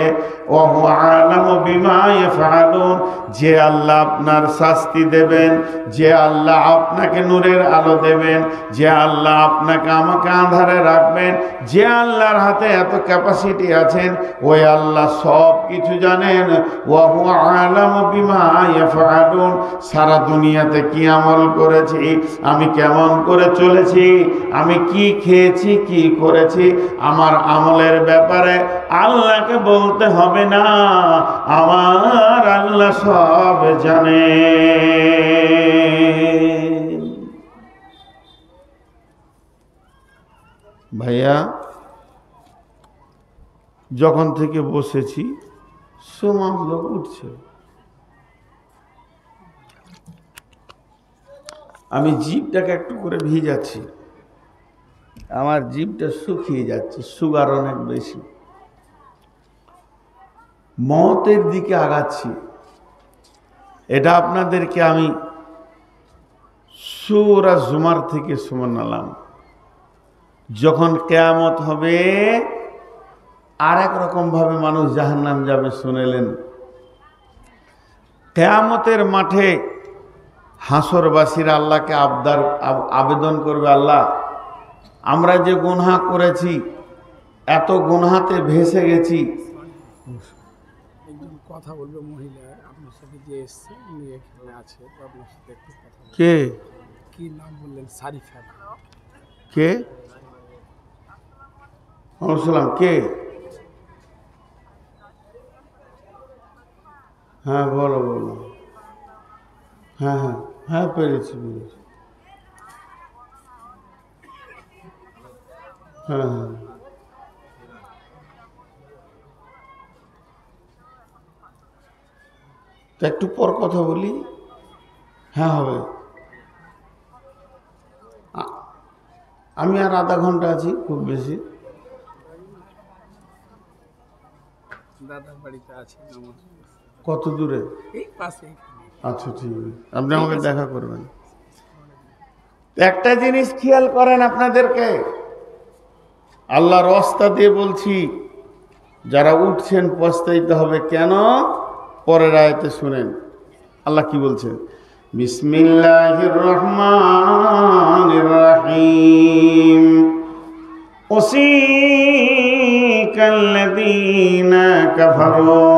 ওহু আলামু বিমা ইয়াফআলুন, যে আল্লাহ আপনার শাস্তি দেবেন, যে আল্লাহ আপনাকে নূরের আলো দেবেন, যে আল্লাহ আপনাকে আমাকে আঁধারে রাখবেন, যে আল্লাহর হাতে এত ক্যাপাসিটি আছেন, ওই আল্লাহ সব কিছু জানেন। ওহু আলামু বিমা ইয়াফআলুন, সারা দুনিয়াতে কি আমল করেছি, আমি কেমন করে চলেছি, আমি কি খেয়েছি, কি করেছি, আমার আমলের ব্যাপারে আল্লাহকে বলতে হবে না, আমার আল্লাহ সব জানে। ভাইয়া, যখন থেকে বসেছি সমাজ লোক উঠছে, আমি জিভটাকে একটু করে ভিজাচ্ছি, আমার জিভটা শুকিয়ে যাচ্ছে, সুগার অনেক বেশি, মওতের দিকে আগাচ্ছি। এটা আপনাদেরকে আমি সূরা জুমার থেকে শোনালাম। যখন কিয়ামত হবে আর এক রকম ভাবে মানুষ জাহান্নাম যাবে শুনেলেন। কিয়ামতের মাঠে হাসরবাসীরা আল্লাহকে আবেদন করবে, আল্লাহ আমরা যে গুনাহ করেছি, এত গুনাহতে ভেসে গেছি। একজন কথা বলবে, মহিলা আপনার সাথে যে এসছে, উনি এখানে আছে, তো আপনার সাথে একটু কথা বলবো। কে? কি নাম বললেন? সারিফা। কে? সালাম কে? হ্যাঁ বলো বলো। হ্যাঁ হ্যাঁ হ্যাঁ, পেরেছি পেরেছি। হ্যাঁ হ্যাঁ, একটু পর কথা বলি। হ্যাঁ হবে। আমি আর আধা ঘন্টা আছি খুব বেশি। দাদার বাড়িতে আছে নামাজ পড়ছে। কত দূরে? এই পাশে। আচ্ছা ঠিক আছে, আপনি আমাকে দেখা করবেন। একটা জিনিস খেয়াল করেন আপনাদেরকে, আল্লাহর রাস্তা দিয়ে বলছি, যারা উঠছেন পস্তাইতে হবে। কেন? পরের আয়াতে শুনেন আল্লাহ কি বলছেন। বিসমিল্লাহির রহমানির রহিম। উসিকাল্লাযীনা কাফারু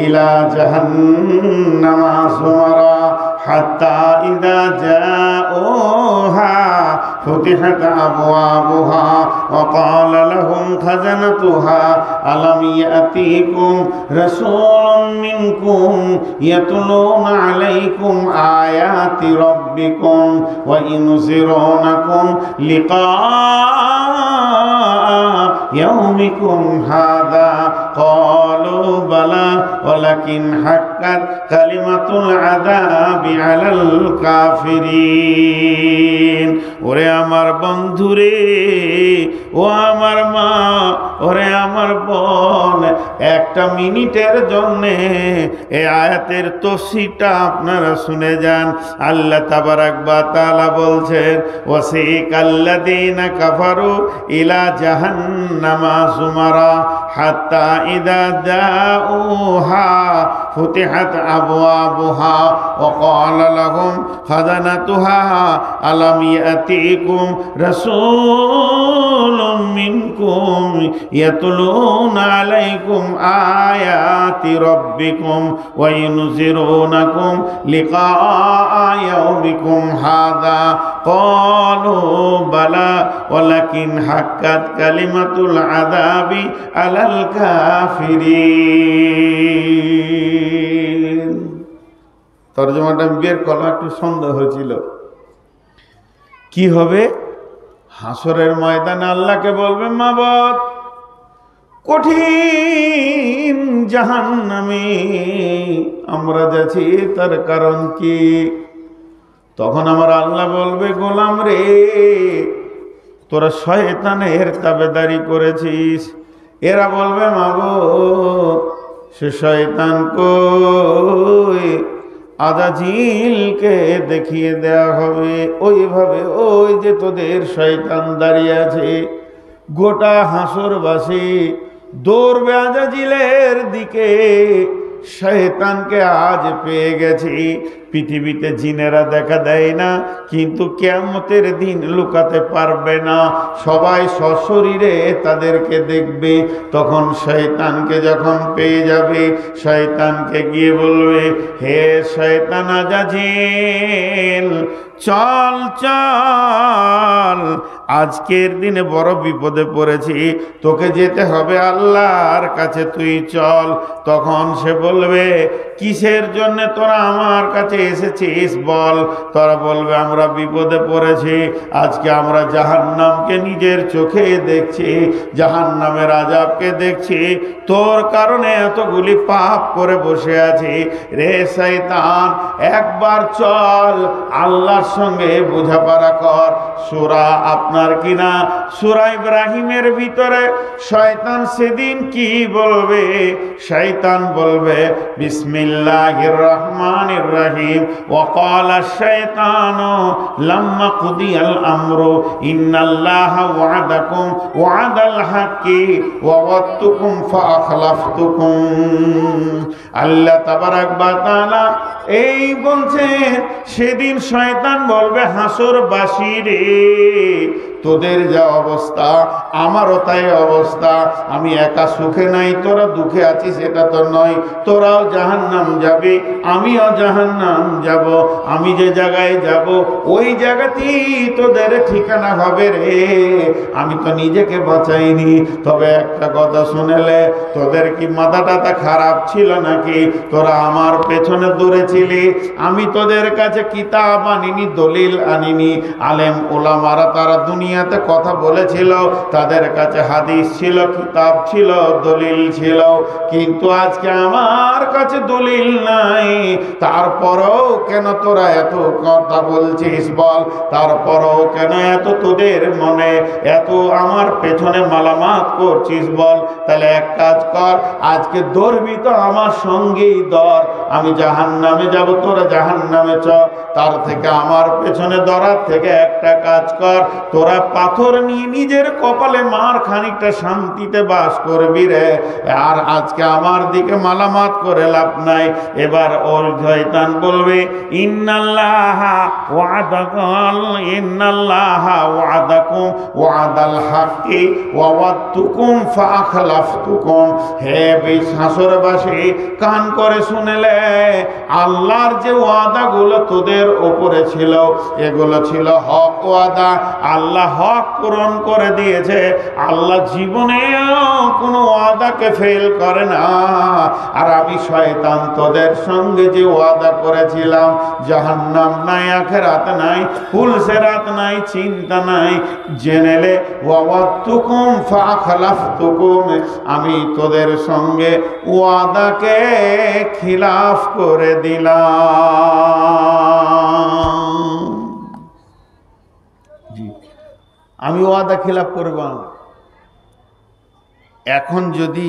ইলা জাহান্নামা যুমারা হাত্তা ইযা জাউহা ফুতিহাত আবওয়াবুহা ওয়া ক্বালা লাহুম খাজানাতুহা আলাম ইয়াতিকুম রাসূলুম মিনকুম ইয়াতলুনা আলাইকুম আয়াতি রাব্বিকুম ওয়া ইউনযিরুনাকুম লিকা يومكم هذا قالوا بلى ولكن حقت كلمة العذاب على الكافرين। ওরে আমার বন্ধুরে, ও আমার মা, ওরে আমার বোন, একটা মিনিটের জন্যে এই আয়াতের তফসিরটা আপনারা শুনে যান। আল্লাহ তাবারাক ওয়া তাআলা বলছেন ওয়াসিকাল্লাযীনা কাফারু ইলা জাহান্নামা যুমারা হাত্তা ইযা জাউহা ফুতিহাত আবওয়াবুহা ওয়া ক্বালা লাহুম খাজানাতুহা আলাম ইয়াতিকুম রাসূলুম মিনকুম ইয়াতলুনা আলাইকুম আয়াতি রাব্বিকুম ওয়া ইউনযিরুনাকুম লিকা ইয়াউমিকুম হাযা ক্বালু বালা ওয়ালাকিন হাক্কাত কালিমাতুল আযাবি আলাল কাফিরিন। তরজমাটা বের করা একটু সন্দেহ হয়েছিল। কি হবে? হাসরের ময়দানে আল্লাহকে বলবে মাবুদ, কঠিন জাহান্নামে আমরা যাচ্ছি, তার কারণ কি? তখন আমার আল্লাহ বলবে গোলাম রে, তোরা শয়তানের তাবেদারি করেছিস। এরা বলবে মাবুদ, সে শয়তান কই? আজাজিলকে দেখিয়ে দেয়া হবে ওইভাবে, ওই যে তোদের শয়তান দাঁড়িয়ে আছে। গোটা হাসরবাসী দৌড়বে আজাজিলের দিকে। শয়তানকে আজ পেয়ে গেছি। পৃথিবীতে জিনেরা দেখা দেয় না, কিন্তু কিয়ামতের দিন লুকাতে পারবে না। সবাই সশরীরে তাদেরকে দেখবে। তখন শয়তানকে যখন পেয়ে যাবে, শয়তানকে গিয়ে বলবে, হে শয়তান আজাজিল, চল চল, আজকের দিনে বড় বিপদে পড়েছি, তোকে যেতে হবে আল্লাহর কাছে, তুই চল। তখন সে বলবে, কিসের জন্য তোরা আমার কাছে এসেছিস বল? তোরা বলবে, আমরা বিপদে পড়েছি, আজকে আমরা জাহান্নামকে নিজের চোখে দেখছি, জাহান্নামের আযাবকে দেখছি, তোর কারণে এতগুলি পাপ করে বসে আছি। রে শয়তান, একবার চল, আল্লাহর সঙ্গে বোঝাপড়া কর। সূরা আপনার কিনা সূরা ইব্রাহিমের ভিতরে শয়তান সেদিন কি বলবে? শয়তান বলবে বিসমিল্লাহির রহমানির রহিম ওয়া ক্বালা শাইতানু লাম্মা কুদিয়াল আমরু ইন্নাল্লাহা ওয়া'দাকুম ওয়া'দাল হাক্কি ওয়া ওয়া'দতুকুম ফাআখলাফতুকুম। আল্লাহ তাবারাক ওয়া তাআলা এই বলছেন, সেদিন শয়তান বলবে হাসরবাসী রে, তোদের যা অবস্থা আমারও তাই অবস্থা। আমি একা সুখে নাই, তোরা দুঃখে আছিস সেটা তো নয়। তোরাও জাহান্নাম যাবে, আমিও জাহান্নাম যাব। আমি যে জায়গায় যাব ওই জায়গাতেই তোদের ঠিকানা হবে রে। আমি তো নিজেকে বাঁচাইনি। তবে একটা কথা শুনেলে, তোদের কি মাথা টাথা খারাপ ছিল নাকি? তোরা আমার পেছনে দৌড়েছিলি, আমি তোদের কাছে কিতাব আনিনি, দলিল আনিনি। আলেম ওলামারা তারা দুনিয়া দুনিয়াতে কথা বলেছিল, তাদের কাছে হাদিস ছিল, কিতাব ছিল, দলিল ছিল, কিন্তু আজকে আমার কাছে দলিল নাই। তারপরেও কেন তোরা এত কথা বলছিস বল? তারপরেও কেন এত তোদের মনে এত আমার পেছনে মালামাত করছিস বল? তাহলে এক কাজ কর, আজকে ধরবি তো আমার সঙ্গেই ধর, আমি জাহান্নামে যাব, তোরা জাহান্নামে চ। তার থেকে আমার পেছনে ধরার থেকে একটা কাজ কর, তোরা পাথর নিয়ে নিজের কপালে মার, খানিকটা শান্তিতে বাস করবি রে। আর আজকে আমার দিকে মালামাত করে লাভ নাই। এবার ওর শয়তান বলবে, ইন্নাল্লাহা ওয়াদাকাল, ইন্নাল্লাহা ওয়াদাকুম ওয়াদাল হাক্কি ওয়া ওয়াদতুকুম ফাআখলাফতুকুম। হে হাসরবাসী, কান করে শুনেলে, আল্লাহর যে ওয়াদাগুলো তোদের উপরে ছিল এগুলো ছিল হক ওয়াদা। আল্লাহ হক পূরণ করে দিয়েছে। আল্লাহ জীবনেও কোনো ওয়াদাকে ফেল করে না। আর আমি শয়তান তোদের সঙ্গে যে ওয়াদা করেছিলাম, জাহান্নাম নাই, আখিরাত নাই, পুলসেরাত নাই, চিন্তা নাই, জেনেলে ওয়াদাতুকুম ফাআখলাফতুকুম, আমি তোদের সঙ্গে ওয়াদাকে খিলাফ করে দিলাম। জি, আমি ওয়াদা খিলাফ করব। এখন যদি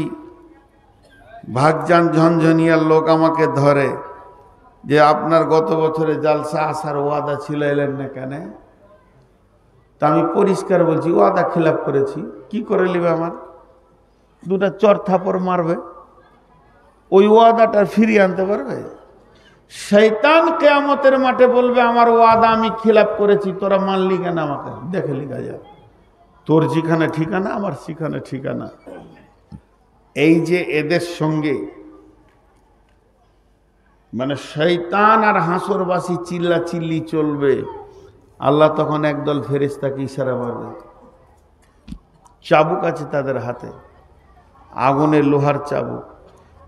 ভাগজান ঝনঝনিয়ার লোক আমাকে ধরে যে আপনার গত বছরে জালসা আসার ওয়াদা ছিল, এলেন না কেন? তা আমি পরিষ্কার বলছি, ওয়াদা খিলাফ করেছি। কি করে নিবে? আমার দুটা চর থাপড় মারবে, ওই ওয়াদাটা ফিরিয়ে আনতে পারবে? শয়তান কিয়ামতের মাঠে বলবে, আমার ওয়াদা আমি খিলাফ করেছি, তোরা মানলি কেন? আমাকে দেখে লিখা যা, তোর যেখানে ঠিকানা আমার সেখানে ঠিকানা। এই যে এদের সঙ্গে মানে শয়তান আর হাসরবাসী চিল্লা চিল্লি চলবে, আল্লাহ তখন একদল ফেরেশতাকে ইশারা মারবে, চাবুক আছে তাদের হাতে, আগুনের লোহার চাবুক।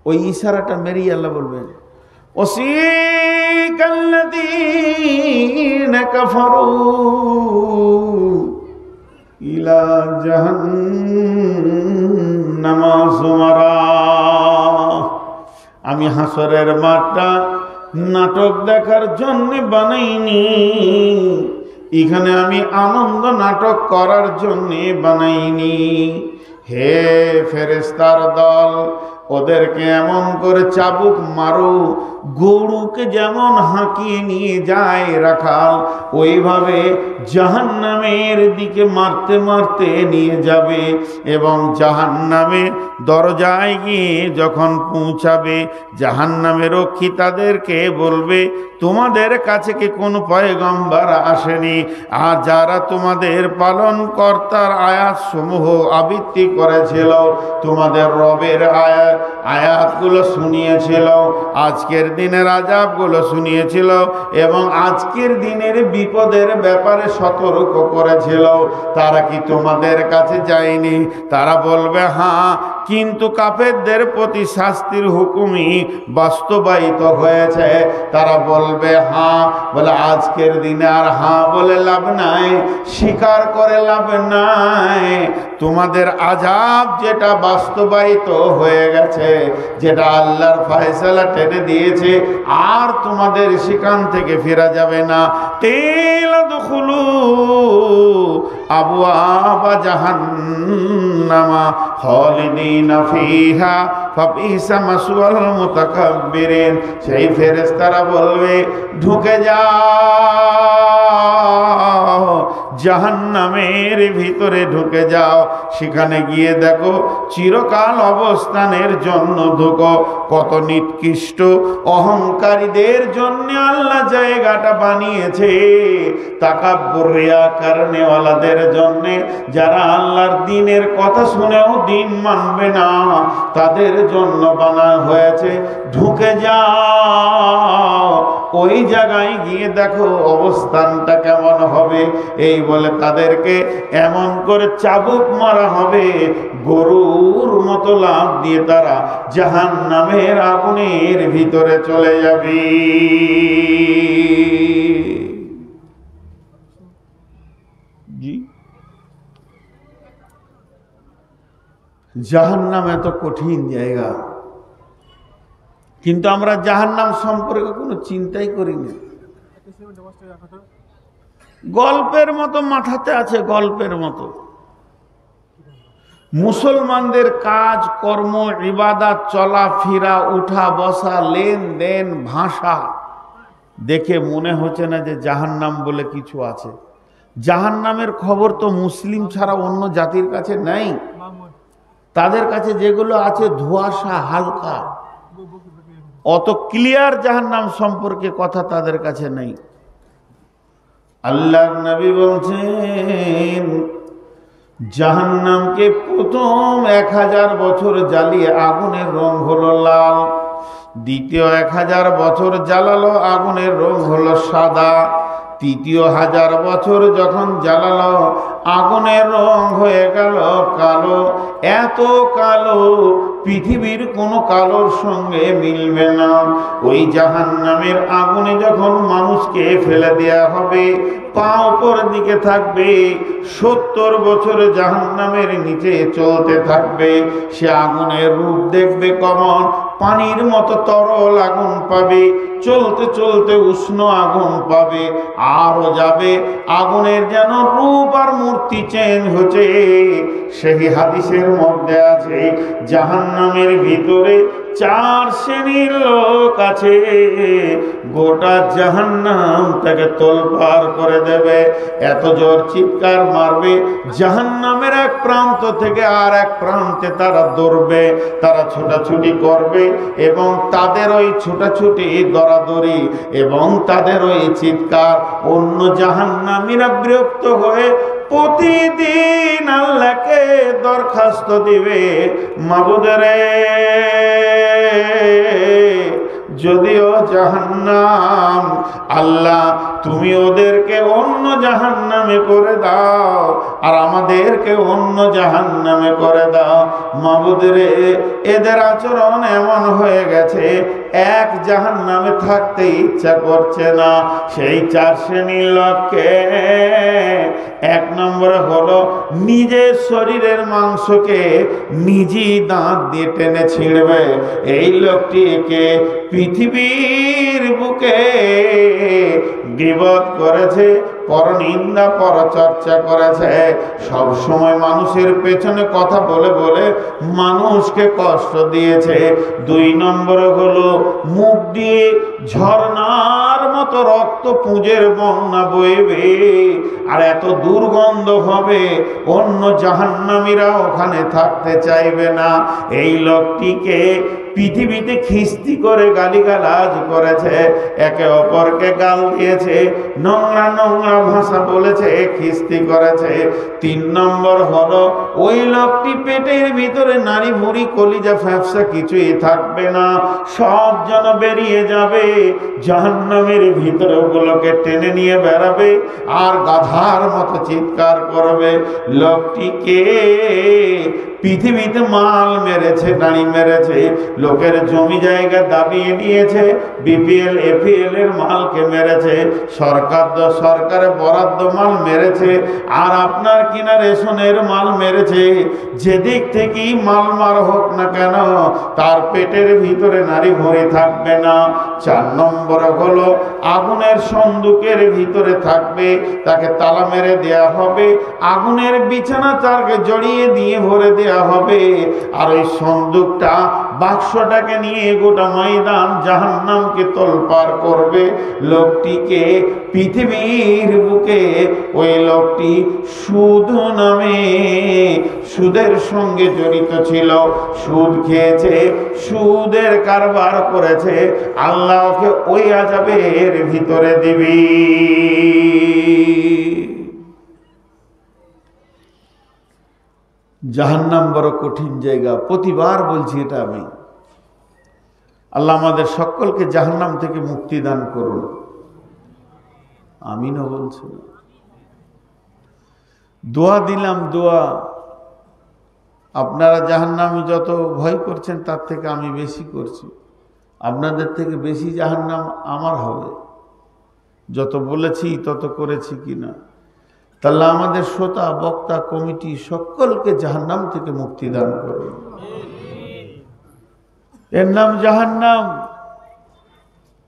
ওই ইশারাটা মেরিয়ে আল্লাহ বলবেন, ওয়াসিকাল্লাযীনা কাফারু ইলা জাহান্নামা যুমারা। আমি হাসরের মাঠটা নাটক দেখার জন্য বানাইনি, এখানে আমি আনন্দ নাটক করার জন্য বানাইনি। হে ফেরেশতার দল, ওদেরকে এমন করে চাবুক মারো, গরুকে যেমন হাঁকিয়ে নিয়ে যায় রাখাল, ওইভাবে জাহান্নামের দিকে মারতে মারতে নিয়ে যাবে। এবং জাহান্নামের দরজায় গিয়ে যখন পৌঁছাবে, জাহান্নামের রক্ষী তাদেরকে বলবে, তোমাদের কাছে কি কোন পয়গম্বর আসেনি? আর যারা তোমাদের পালনকর্তার আয়াতসমূহ আবৃত্তি করেছিল, তোমাদের রবের আয়াতগুলো শুনিয়েছিল, আজকের দিনের আযাবগুলো শুনিয়েছিল, এবং আজকের দিনের বিপদের ব্যাপারে সতর্ক করেছিল, তারা কি তোমাদের কাছে যায়নি? তারা বলবে হ্যাঁ, কিন্তু কাফেরদের প্রতি শাস্তির হুকুমই বাস্তবায়িত হয়েছে। তারা বলবে হ্যাঁ, বলে আজকের দিনে আর হ্যাঁ বলে লাভ নাই, স্বীকার করে লাভ নাই। তোমাদের আযাব যেটা বাস্তবায়িত হয়ে গেছে, যেটা আল্লাহর ফয়সালা টেনে দিয়েছে, আর তোমাদের সেখান থেকে ফেরা যাবে না। কিলা দুখুলু আবওয়াবা জাহান্নামা খালিদিনা ফিহা ফাবিসা মাসওয়াল মুতাকাব্বিরিন। সেই ফেরেশতারা বলবে, ঢুকে যাও, জাহান্নামের ভিতরে ঢুকে যাও, সেখানে গিয়ে দেখো চিরকাল অবস্থানের জন্য ঢুকো। কত নিকৃষ্ট অহংকারীদের জন্য আল্লাহ জায়গাটা বানিয়েছে, তাকাব্বুর রিয়া কারণেওয়ালাদের জন্য, যারা আল্লাহর দ্বীনের কথা শুনেও দ্বীন মানবে না, তাদের জন্য বানা হয়েছে। ঢুকে যাও, ওই জায়গায় গিয়ে দেখো অবস্থানটা কেমন হবে। এই বলে তাদেরকে এমন করে চাবুক মারা হবে, গরুর মতো লাফ দিয়ে তারা জাহান্নামের আগুনের ভিতরে চলে যাবে। জি, জাহান্নাম এত কঠিন জায়গা, কিন্তু আমরা জাহান্নাম সম্পর্কে কোনো চিন্তাই করিনি। গল্পের মতো মাথাতে আছে, গল্পের মতো। মুসলমানদের কাজ কর্ম, ইবাদত, চলাফেরা, উঠা বসা, লেনদেন, ভাষা দেখে মনে হচ্ছে না যে জাহান্নাম বলে কিছু আছে। জাহান্নামের খবর তো মুসলিম ছাড়া অন্য জাতির কাছে নেই। তাদের কাছে যেগুলো আছে ধোঁয়াশা, হালকা, অত ক্লিয়ার জাহান্নাম সম্পর্কে কথা তাদের কাছে নেই। আল্লাহর নবী বলছেন, জাহান্নামকে প্রথম 1000 বছর জ্বালিয়ে আগুনের রং হলো লাল, দ্বিতীয় 1000 বছর জ্বালালো আগুনের রং হলো সাদা, তৃতীয় 1000 বছর যখন জ্বালালো আগুনের রং হয়ে গেল কালো। এত কালো পৃথিবীর কোনো কালোর সঙ্গে মিলবে না। ওই জাহান্নামের আগুনে যখন মানুষকে ফেলে দেয়া হবে, পা উপর দিকে থাকবে, 70 বছর জাহান্নামের নিচে চলতে থাকবে। সে আগুনের রূপ দেখবে কেমন, পানির মতো তরল আগুন পাবে, চলতে চলতে উষ্ণ আগুন পাবে, আরো যাবে, আগুনের যেন রূপ আর মূর্তি চেঞ্জ হচ্ছে। সেই হাদিসের মধ্যে আছে, জাহান্নামের ভিতরে 4 শ্রেণীর লোক আছে, গোটা জাহান্নাম তাকে তোলপাড় করে দেবে। এত জোর চিৎকার মারবে, জাহান্নামের এক প্রান্ত থেকে আর এক প্রান্তে তারা দৌড়বে, তারা ছোটাছুটি করবে, এবং তাদের ওই ছোটাছুটি দরাদরি এবং তাদের ওই চিৎকার অন্য জাহান্নামীরা বিরক্ত হয়ে প্রতিদিন আল্লাহকে দরখাস্ত দিবে, মাবুদরে, যদিও জাহান্নাম, আল্লাহ তুমি ওদেরকে অন্য জাহান্নামে করে দাও আর আমাদেরকে অন্য জাহান্নামে করে দাও। মাবুদরে, এদের আচরণ এমন হয়ে গেছে, এক জাহান্নামে থাকতে ইচ্ছা করছে না। সেই 4 শ্রেণীর লোককে, 1 নম্বরে হলো নিজের শরীরের মাংসকে নিজেই দাঁত দিয়ে টেনে ছিঁড়বে। এই লোকটিকে পৃথিবীর বুকে গীবত করেছে, পরনিন্দা, পরচর্চা করেছে, সব সময় মানুষের পেছনে কথা বলে বলে মানুষকে কষ্ট দিয়েছে। 2 নম্বরে হলো মুখ দিয়ে ঝর্ণার মতো রক্ত পুঁজের বন্যা বইবে, আর এত দুর্গন্ধ হবে অন্য জাহান্নামীরা ওখানে থাকতে চাইবে না। এই লোকটিকে পৃথিবীতে খিস্তি করে গালিগালাজ করেছে, একে অপরকে গাল দিয়েছে, নোংরা নোংরা ভাষা বলেছে, খিস্তি করেছে। 3 নম্বর হলো ওই লোকটি পেটের ভিতরে নারী ভুঁড়ি কলিজা ফ্যাপসা কিছুই থাকবে না, সব যেন বেরিয়ে যাবে, জাহান্নামের ভিতরে ওগুলোকে টেনে নিয়ে বেড়াবে আর গাধার মতো চিৎকার করবে। লোকটিকে পৃথিবীতে মাল মেরেছে, নারী মেরেছে, লোকের জমি জায়গা দাবিয়ে নিয়েছে, বিপিএল এপিএল এর মালকে মেরেছে, সরকারের বরাদ্দ মাল মেরেছে, আর আপনার কিনা রেশনের মাল মেরেছে। যেদিক থেকেই মাল মার হোক না কেন, তার পেটের ভিতরে নারী ভরে থাকবে না। 4 নম্বরে হলো আগুনের সন্দুকের ভিতরে থাকবে, তাকে তালা মেরে দেয়া হবে, আগুনের বিছানা তারকে জড়িয়ে দিয়ে ভরে দেয়া হবে, আর ওই সন্দুকটা, বাক্সটাকে নিয়ে গোটা ময়দান জাহান্নামকে তোলপাড় করবে। লোকটিকে পৃথিবীর বুকে ওই লোকটি সুদ নামে, সুদের সঙ্গে জড়িত ছিল, সুদ খেয়েছে, সুদের কারবার করেছে, আল্লাহকে ওই আযাবের ভিতরে দিবি। জাহান্নাম বড় কঠিন জায়গা, প্রতিবার বলছি এটা আমি। আল্লাহ আমাদের সকলকে জাহান্নাম থেকে মুক্তি দান করুন, আমিনও বলছি। দোয়া দিলাম, দোয়া। আপনারা জাহান্নামী যত ভয় করছেন তার থেকে আমি বেশি করছি, আপনাদের থেকে বেশি জাহান্নাম আমার হবে, যত বলেছি তত করেছি কিনা। তাহলে আমাদের শ্রোতা বক্তা কমিটি সকলকে জাহান্নাম থেকে মুক্তি দান করুন। এর নাম জাহান্নাম।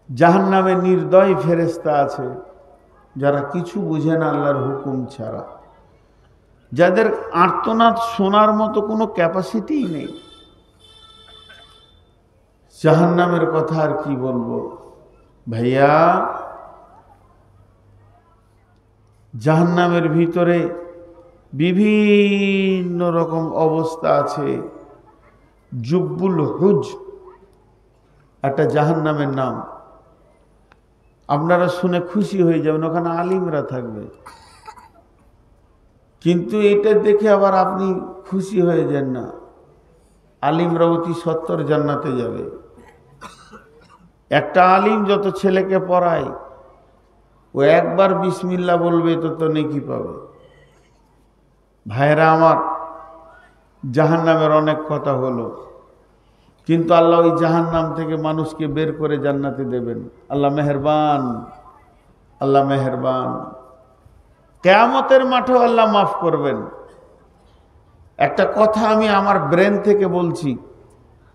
জাহান্নামে নির্দয় ফেরেশতা আছে যারা কিছু বুঝে না আল্লাহর হুকুম ছাড়া, যাদের আর্তনাদ শোনার মতো কোনো ক্যাপাসিটিই নেই। জাহান্নামের কথা আর কি বলবো ভাইয়া। জাহান্নামের ভিতরে বিভিন্ন রকম অবস্থা আছে। জুব্বুল হুজ একটা জাহান্নামের নাম, আপনারা শুনে খুশি হয়ে যাবেন, ওখানে আলিমরা থাকবে। কিন্তু এটা দেখে আবার আপনি খুশি হয়ে যান না, আলিমরা অতি সত্তর জান্নাতে যাবে। একটা আলিম যত ছেলেকে পড়ায় ও একবার বিসমিল্লাহ বলবে তো নেকি পাবে। ভাইরা আমার, জাহান্নামের অনেক কথা হলো, কিন্তু আল্লাহ ওই জাহান্নাম থেকে মানুষকে বের করে জান্নাতে দেবেন। আল্লাহ মেহেরবান, আল্লাহ মেহেরবান। কিয়ামতের মাঠেও আল্লাহ মাফ করবেন। একটা কথা আমি আমার ব্রেন থেকে বলছি,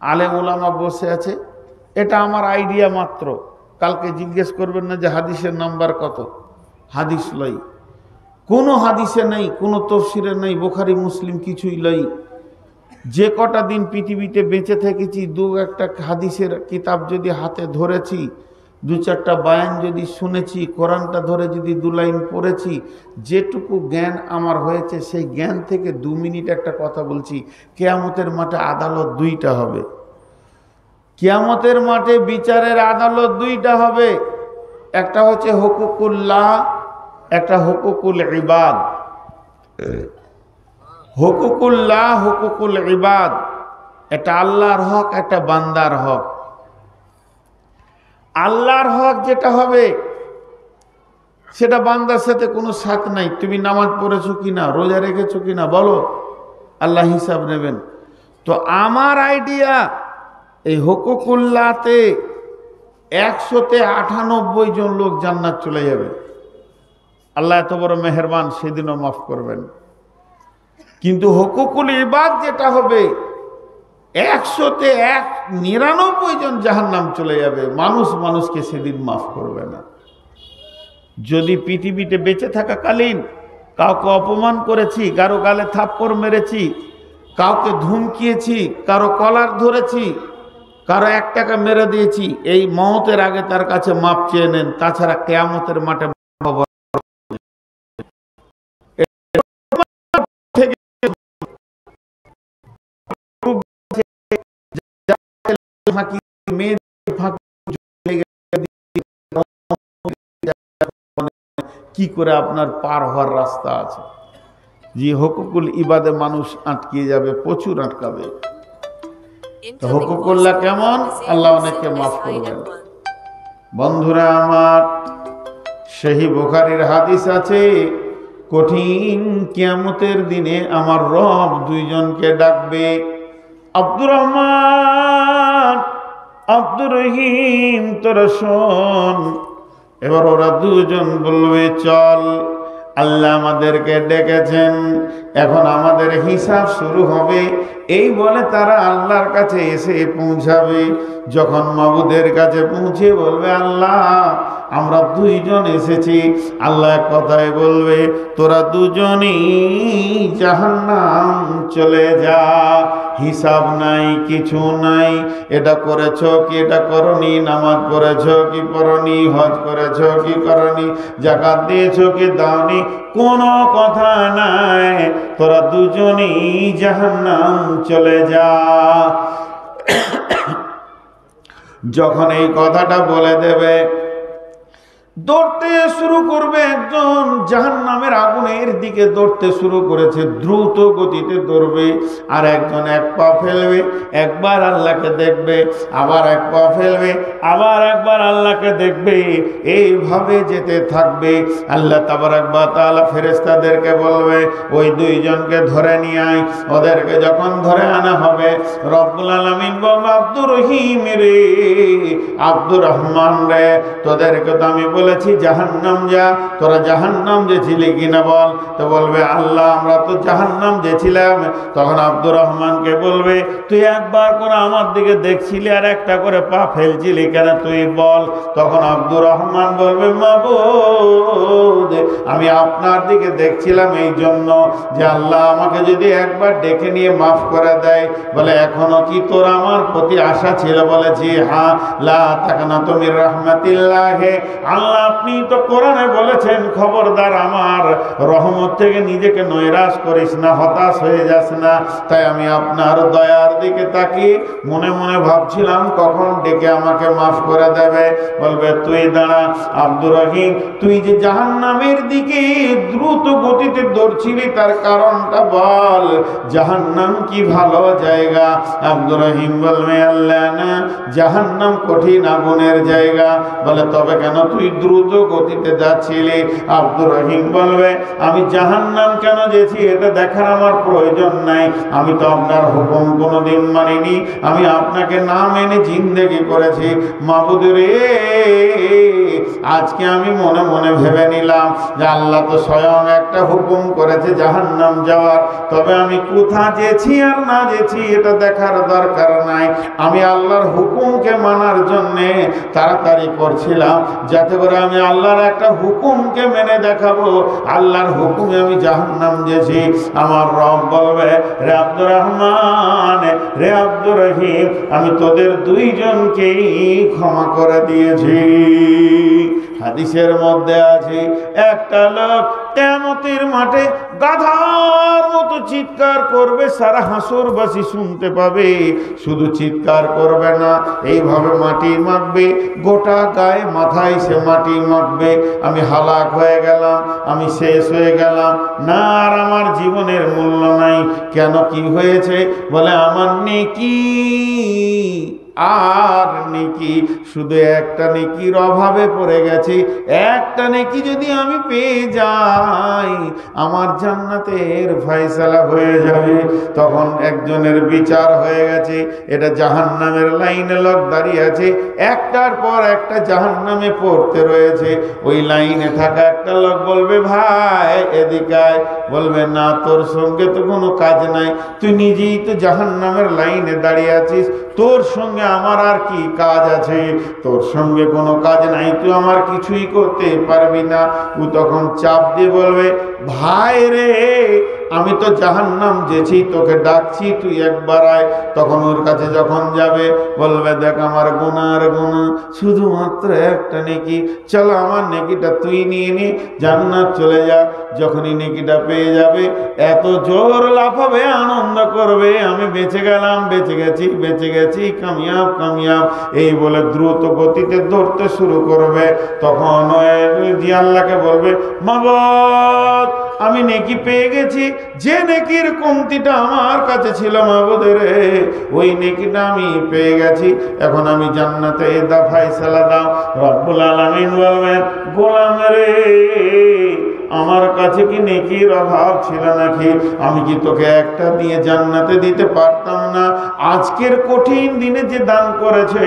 আলেম ওলামা বসে আছে, এটা আমার আইডিয়া মাত্র। কালকে জিজ্ঞেস করবেন না যে হাদিসের নাম্বার কত, হাদিস লই, কোনো হাদিসে নেই, কোনো তফসিরে নেই, বুখারী মুসলিম কিছুই লই। যে কটা দিন পৃথিবীতে বেঁচে থেকেছি, দু একটা হাদিসের কিতাব যদি হাতে ধরেছি, দু চারটা বায়ান যদি শুনেছি, কোরআনটা ধরে যদি 2 লাইন পড়েছি, যেটুকু জ্ঞান আমার হয়েছে সেই জ্ঞান থেকে 2 মিনিট একটা কথা বলছি। কিয়ামতের মাঠে আদালত 2টা হবে। কিয়ামতের মাঠে বিচারের আদালত 2টা হবে। একটা হচ্ছে হুকুকুল্লাহ, একটা হুকুকুল ইবাদ। হুকুকুল্লাহ, হুকুকুল ইবাদ, এটা আল্লাহর হক, একটা বান্দার হক। আল্লাহর হক যেটা হবে সেটা বান্দার সাথে কোনো সাথ নাই। তুমি নামাজ পড়েছো কিনা, রোজা রেখেছো কিনা বলো, আল্লাহ হিসাব নেবেন। তো আমার আইডিয়া এই হুকুকুল্লাহতে 100তে 98 জন লোক জান্নাত চলে যাবে। আল্লাহ এত বড় মেহেরবান, সেদিনও মাফ করবেন। কিন্তু হুকুকুল ইবাদ যেটা হবে 100তে 99 জন জাহান্নাম চলে যাবে। মানুষকে সেদিন মাফ করবে না। যদি পৃথিবীতে বেঁচে থাকাকালীন কাউকে অপমান করেছি, কারো গালে থাপ্পড় মেরেছি, কাউকে ধমকিয়েছি, কারো কলার ধরেছি, কারো 1 টাকা মেরে দিয়েছি, এই মওতের আগে তার কাছে মাপ চেয়ে নেন। তাছাড়া কিয়ামতের মাঠে কি করে আপনার পার হওয়ার রাস্তা আছে। যে হুকুকুল ইবাদে মানুষ আটকে যাবে, প্রচুর আটকাবে। হুকুকুল্লাহ কেমন, আল্লাহ অনেককে মাফ করবেন। বন্ধুরা আমার, সহিহ বুখারীর হাদিস আছে, কঠিন কিয়ামতের দিনে আমার রব 2 জনকে ডাকবে, আব্দুর রহমান, আব্দুর রহিম, তোরা শোন। এবার ওরা 2 জন বলবে, চল, আল্লাহ আমাদেরকে ডেকেছেন, এখন আমাদের হিসাব শুরু হবে। এই বলে তারা আল্লাহর কাছে এসে পৌঁছাবে। যখন মাবুদের কাছে পৌঁছে বলবে, আল্লাহ আমরা 2 জন এসেছি। আল্লাহ এক কথায় বলবে, তোরা 2 জনই জাহান্নাম চলে যা, হিসাব নাই, কিছু নাই। এটা করেছ কি এটা করনি, নামাজ পড়েছ কি পড়নি, হজ করেছ কি করনি, যাকাত দিয়েছ কি দাওনি, কোনো কথা নাই, তোরা 2 জনই জাহান্নাম চলে যা। যখন এই কথাটা বলে দেবে, দৌড়তে শুরু করবে একজন, জাহান্নামের আগুনের দিকে দৌড়তে শুরু করেছে, দ্রুত গতিতে দৌড়বে। আর একজন 1 পা ফেলবে, একবার আল্লাহকে দেখবে, আবার 1 পা ফেলবে, আবার একবার আল্লাহকে দেখবে। এইভাবে যেতে থাকবে। আল্লাহ তাবারাক ওয়া তাআলা ফেরেশতাদেরকে বলবে, ওই 2 জনকে ধরে নিয়ে আয়। ওদেরকে যখন ধরে আনা হবে, রব্বুল আলামিন বলবে, আব্দুর রহিম রে, আব্দুর রহমান রে, তোদেরকে তো আমি বলেছি জাহান্নাম যা, তোরা জাহান্নাম যেছিলি কিনা বল। তো বলবে আল্লাহ আমরা তো জাহান্নাম যেছিলাম। তখন আব্দুর রহমানকে বলবে তুই একবার করে আমার দিকে দেখছিলি আর একটা করে পা ফেলছিলি কেন, তুই বল। তখন আব্দুর রহমান বলবে মাবুদ আমি আপনার দিকে দেখছিলাম এই জন্য যে আল্লাহ আমাকে যদি একবার ডেকে নিয়ে মাফ করে দেয়। বলে এখনো কি তোর আমার প্রতি আশা ছিল? বলে জি হ্যাঁ, লা তাকনাতু মির রাহমাতিল্লাহ। আল্লাহ আপনি তো কোরআনে বলেছেন খবরদার আমার রহমত থেকে নিজেকে নৈরাশ করিস না, হতাশ হয়ে যাস না। তাই আমি আপনার দয়ার দিকে তাকিয়ে মনে মনে ভাবছিলাম কখন ডেকে আমাকে মাফ করে দেবে। বলবে তুই দাঁড়া আব্দুর রহিম, তুই যে জাহান্নামের দিকে দ্রুত গতিতে দৌড়ছিলি তার কারণটা বল, জাহান্নাম কি ভালো জায়গা? আব্দুর রহিম বলবে আল্লাহ না, জাহান্নাম কঠিন আগুনের জায়গা। বলে তবে কেন তুই দ্রুত গতিতে যাচ্ছিলি? আব্দুর রহিম বলবে আমি জাহান্নাম কেন যেছি এটা দেখার আমার প্রয়োজন নাই, আমি তো আপনার হুকুম কোনোদিন মানিনি, আমি আপনাকে না মেনে জিন্দেগি করেছি। মাবুদ রে আজকে আমি মনে মনে ভেবে নিলাম যে আল্লাহ তো স্বয়ং একটা হুকুম করেছে জাহান্নাম যাওয়ার, তবে আমি কোথা যেছি আর না যেছি এটা দেখার দরকার নাই। আমি আল্লাহর হুকুমকে মানার জন্যে তাড়াতাড়ি করছিলাম যাতে করে আমি আল্লাহর একটা হুকুমকে মেনে দেখাবো। আল্লাহর হুকুমে আমি জাহান্নাম যেছি। আমার রব বলবে রে আব্দুর রহমান, রে আব্দুর রহিম, আমি তোদের দুইজনকেই ক্ষমা করে দিয়েছি। হাদিসের মধ্যে আছে একটা লোক কিয়ামতের মাঠে গাধার মতো চিৎকার করবে, সারা হাসরবাসী শুনতে পাবে। শুধু চিৎকার করবে না, এইভাবে মাটি মাখবে, গোটা গায়ে মাথায় সে মাটি মাখবে। আমি হালাক হয়ে গেলাম, আমি শেষ হয়ে গেলাম, না আর আমার জীবনের মূল্য নাই। কেন কি হয়েছে? বলে আমার নেকি আর নেকি, শুধু একটা নেকির অভাবে পড়ে গেছি। একটা নেকি যদি আমি পেয়ে যাই আমার জান্নাতের ফয়সালা হয়ে যাবে। তখন একজনের বিচার হয়ে গেছে, এটা জাহান্নামের লাইনে লোক দাঁড়িয়ে আছে, একটার পর একটা জাহান্নামে পড়তে রয়েছে। ওই লাইনে থাকা একটা লোক বলবে ভাই এদিকে আয়। বলবে না তোর সঙ্গে তো কোনো কাজ নাই, তুই নিজেই তো জাহান্নামের লাইনে দাঁড়িয়ে আছিস, তোর সঙ্গে আমার আর কি কাজ আছে? তোর সঙ্গে কোনো কাজ নাই, তুই আমার কিছুই করতে পারবি না। ও তখন চাপ দিয়ে বলবে ভাই রে আমি তো জাহান্নাম যেছি, তোকে ডাকছি তুই একবার আয়। তখন ওর কাছে যখন যাবে বলবে দেখ আমার গুনার গুনাহ শুধুমাত্র একটা নেকি, চলো আমার নেকিটা তুই নিয়ে নি, জান্নাত চলে যা। যখনই নেকিটা পেয়ে যাবে এত জোর লাফাবে, আনন্দ করবে, আমি বেঁচে গেলাম, বেঁচে গেছি, বেঁচে গেছি, কামিয়াব কামিয়াব, এই বলে দ্রুত গতিতে দৌড়তে শুরু করবে। তখন জি আল্লাহকে বলবে মাবুদ আমি নেকি পেয়ে গেছি, যে নেকির কমতিটা আমার কাছে ছিল মাবুদ রে ওই নেকিটা আমি পেয়ে গেছি, এখন আমি জান্নাতে দা ফয়সালা দাও। রব্বুল আলামিন বলবেন গোলাম রে আমার কাছে কি নেকির অভাব ছিল নাকি? আমি কি তোকে একটা দিয়ে জান্নাতে দিতে পারতাম না? আজকের কঠিন দিনে যে দান করেছে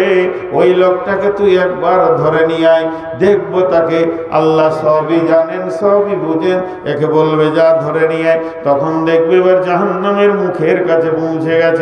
ওই লোকটাকে তুই একবার ধরে নিয়ে আয়, দেখবো তাকে। আল্লাহ সবই জানেন, সবই বুঝেন, একে বলবে যা ধরে নিয়ে আয়। তখন দেখবে এবার জাহান্নামের মুখের কাছে পৌঁছে গেছে।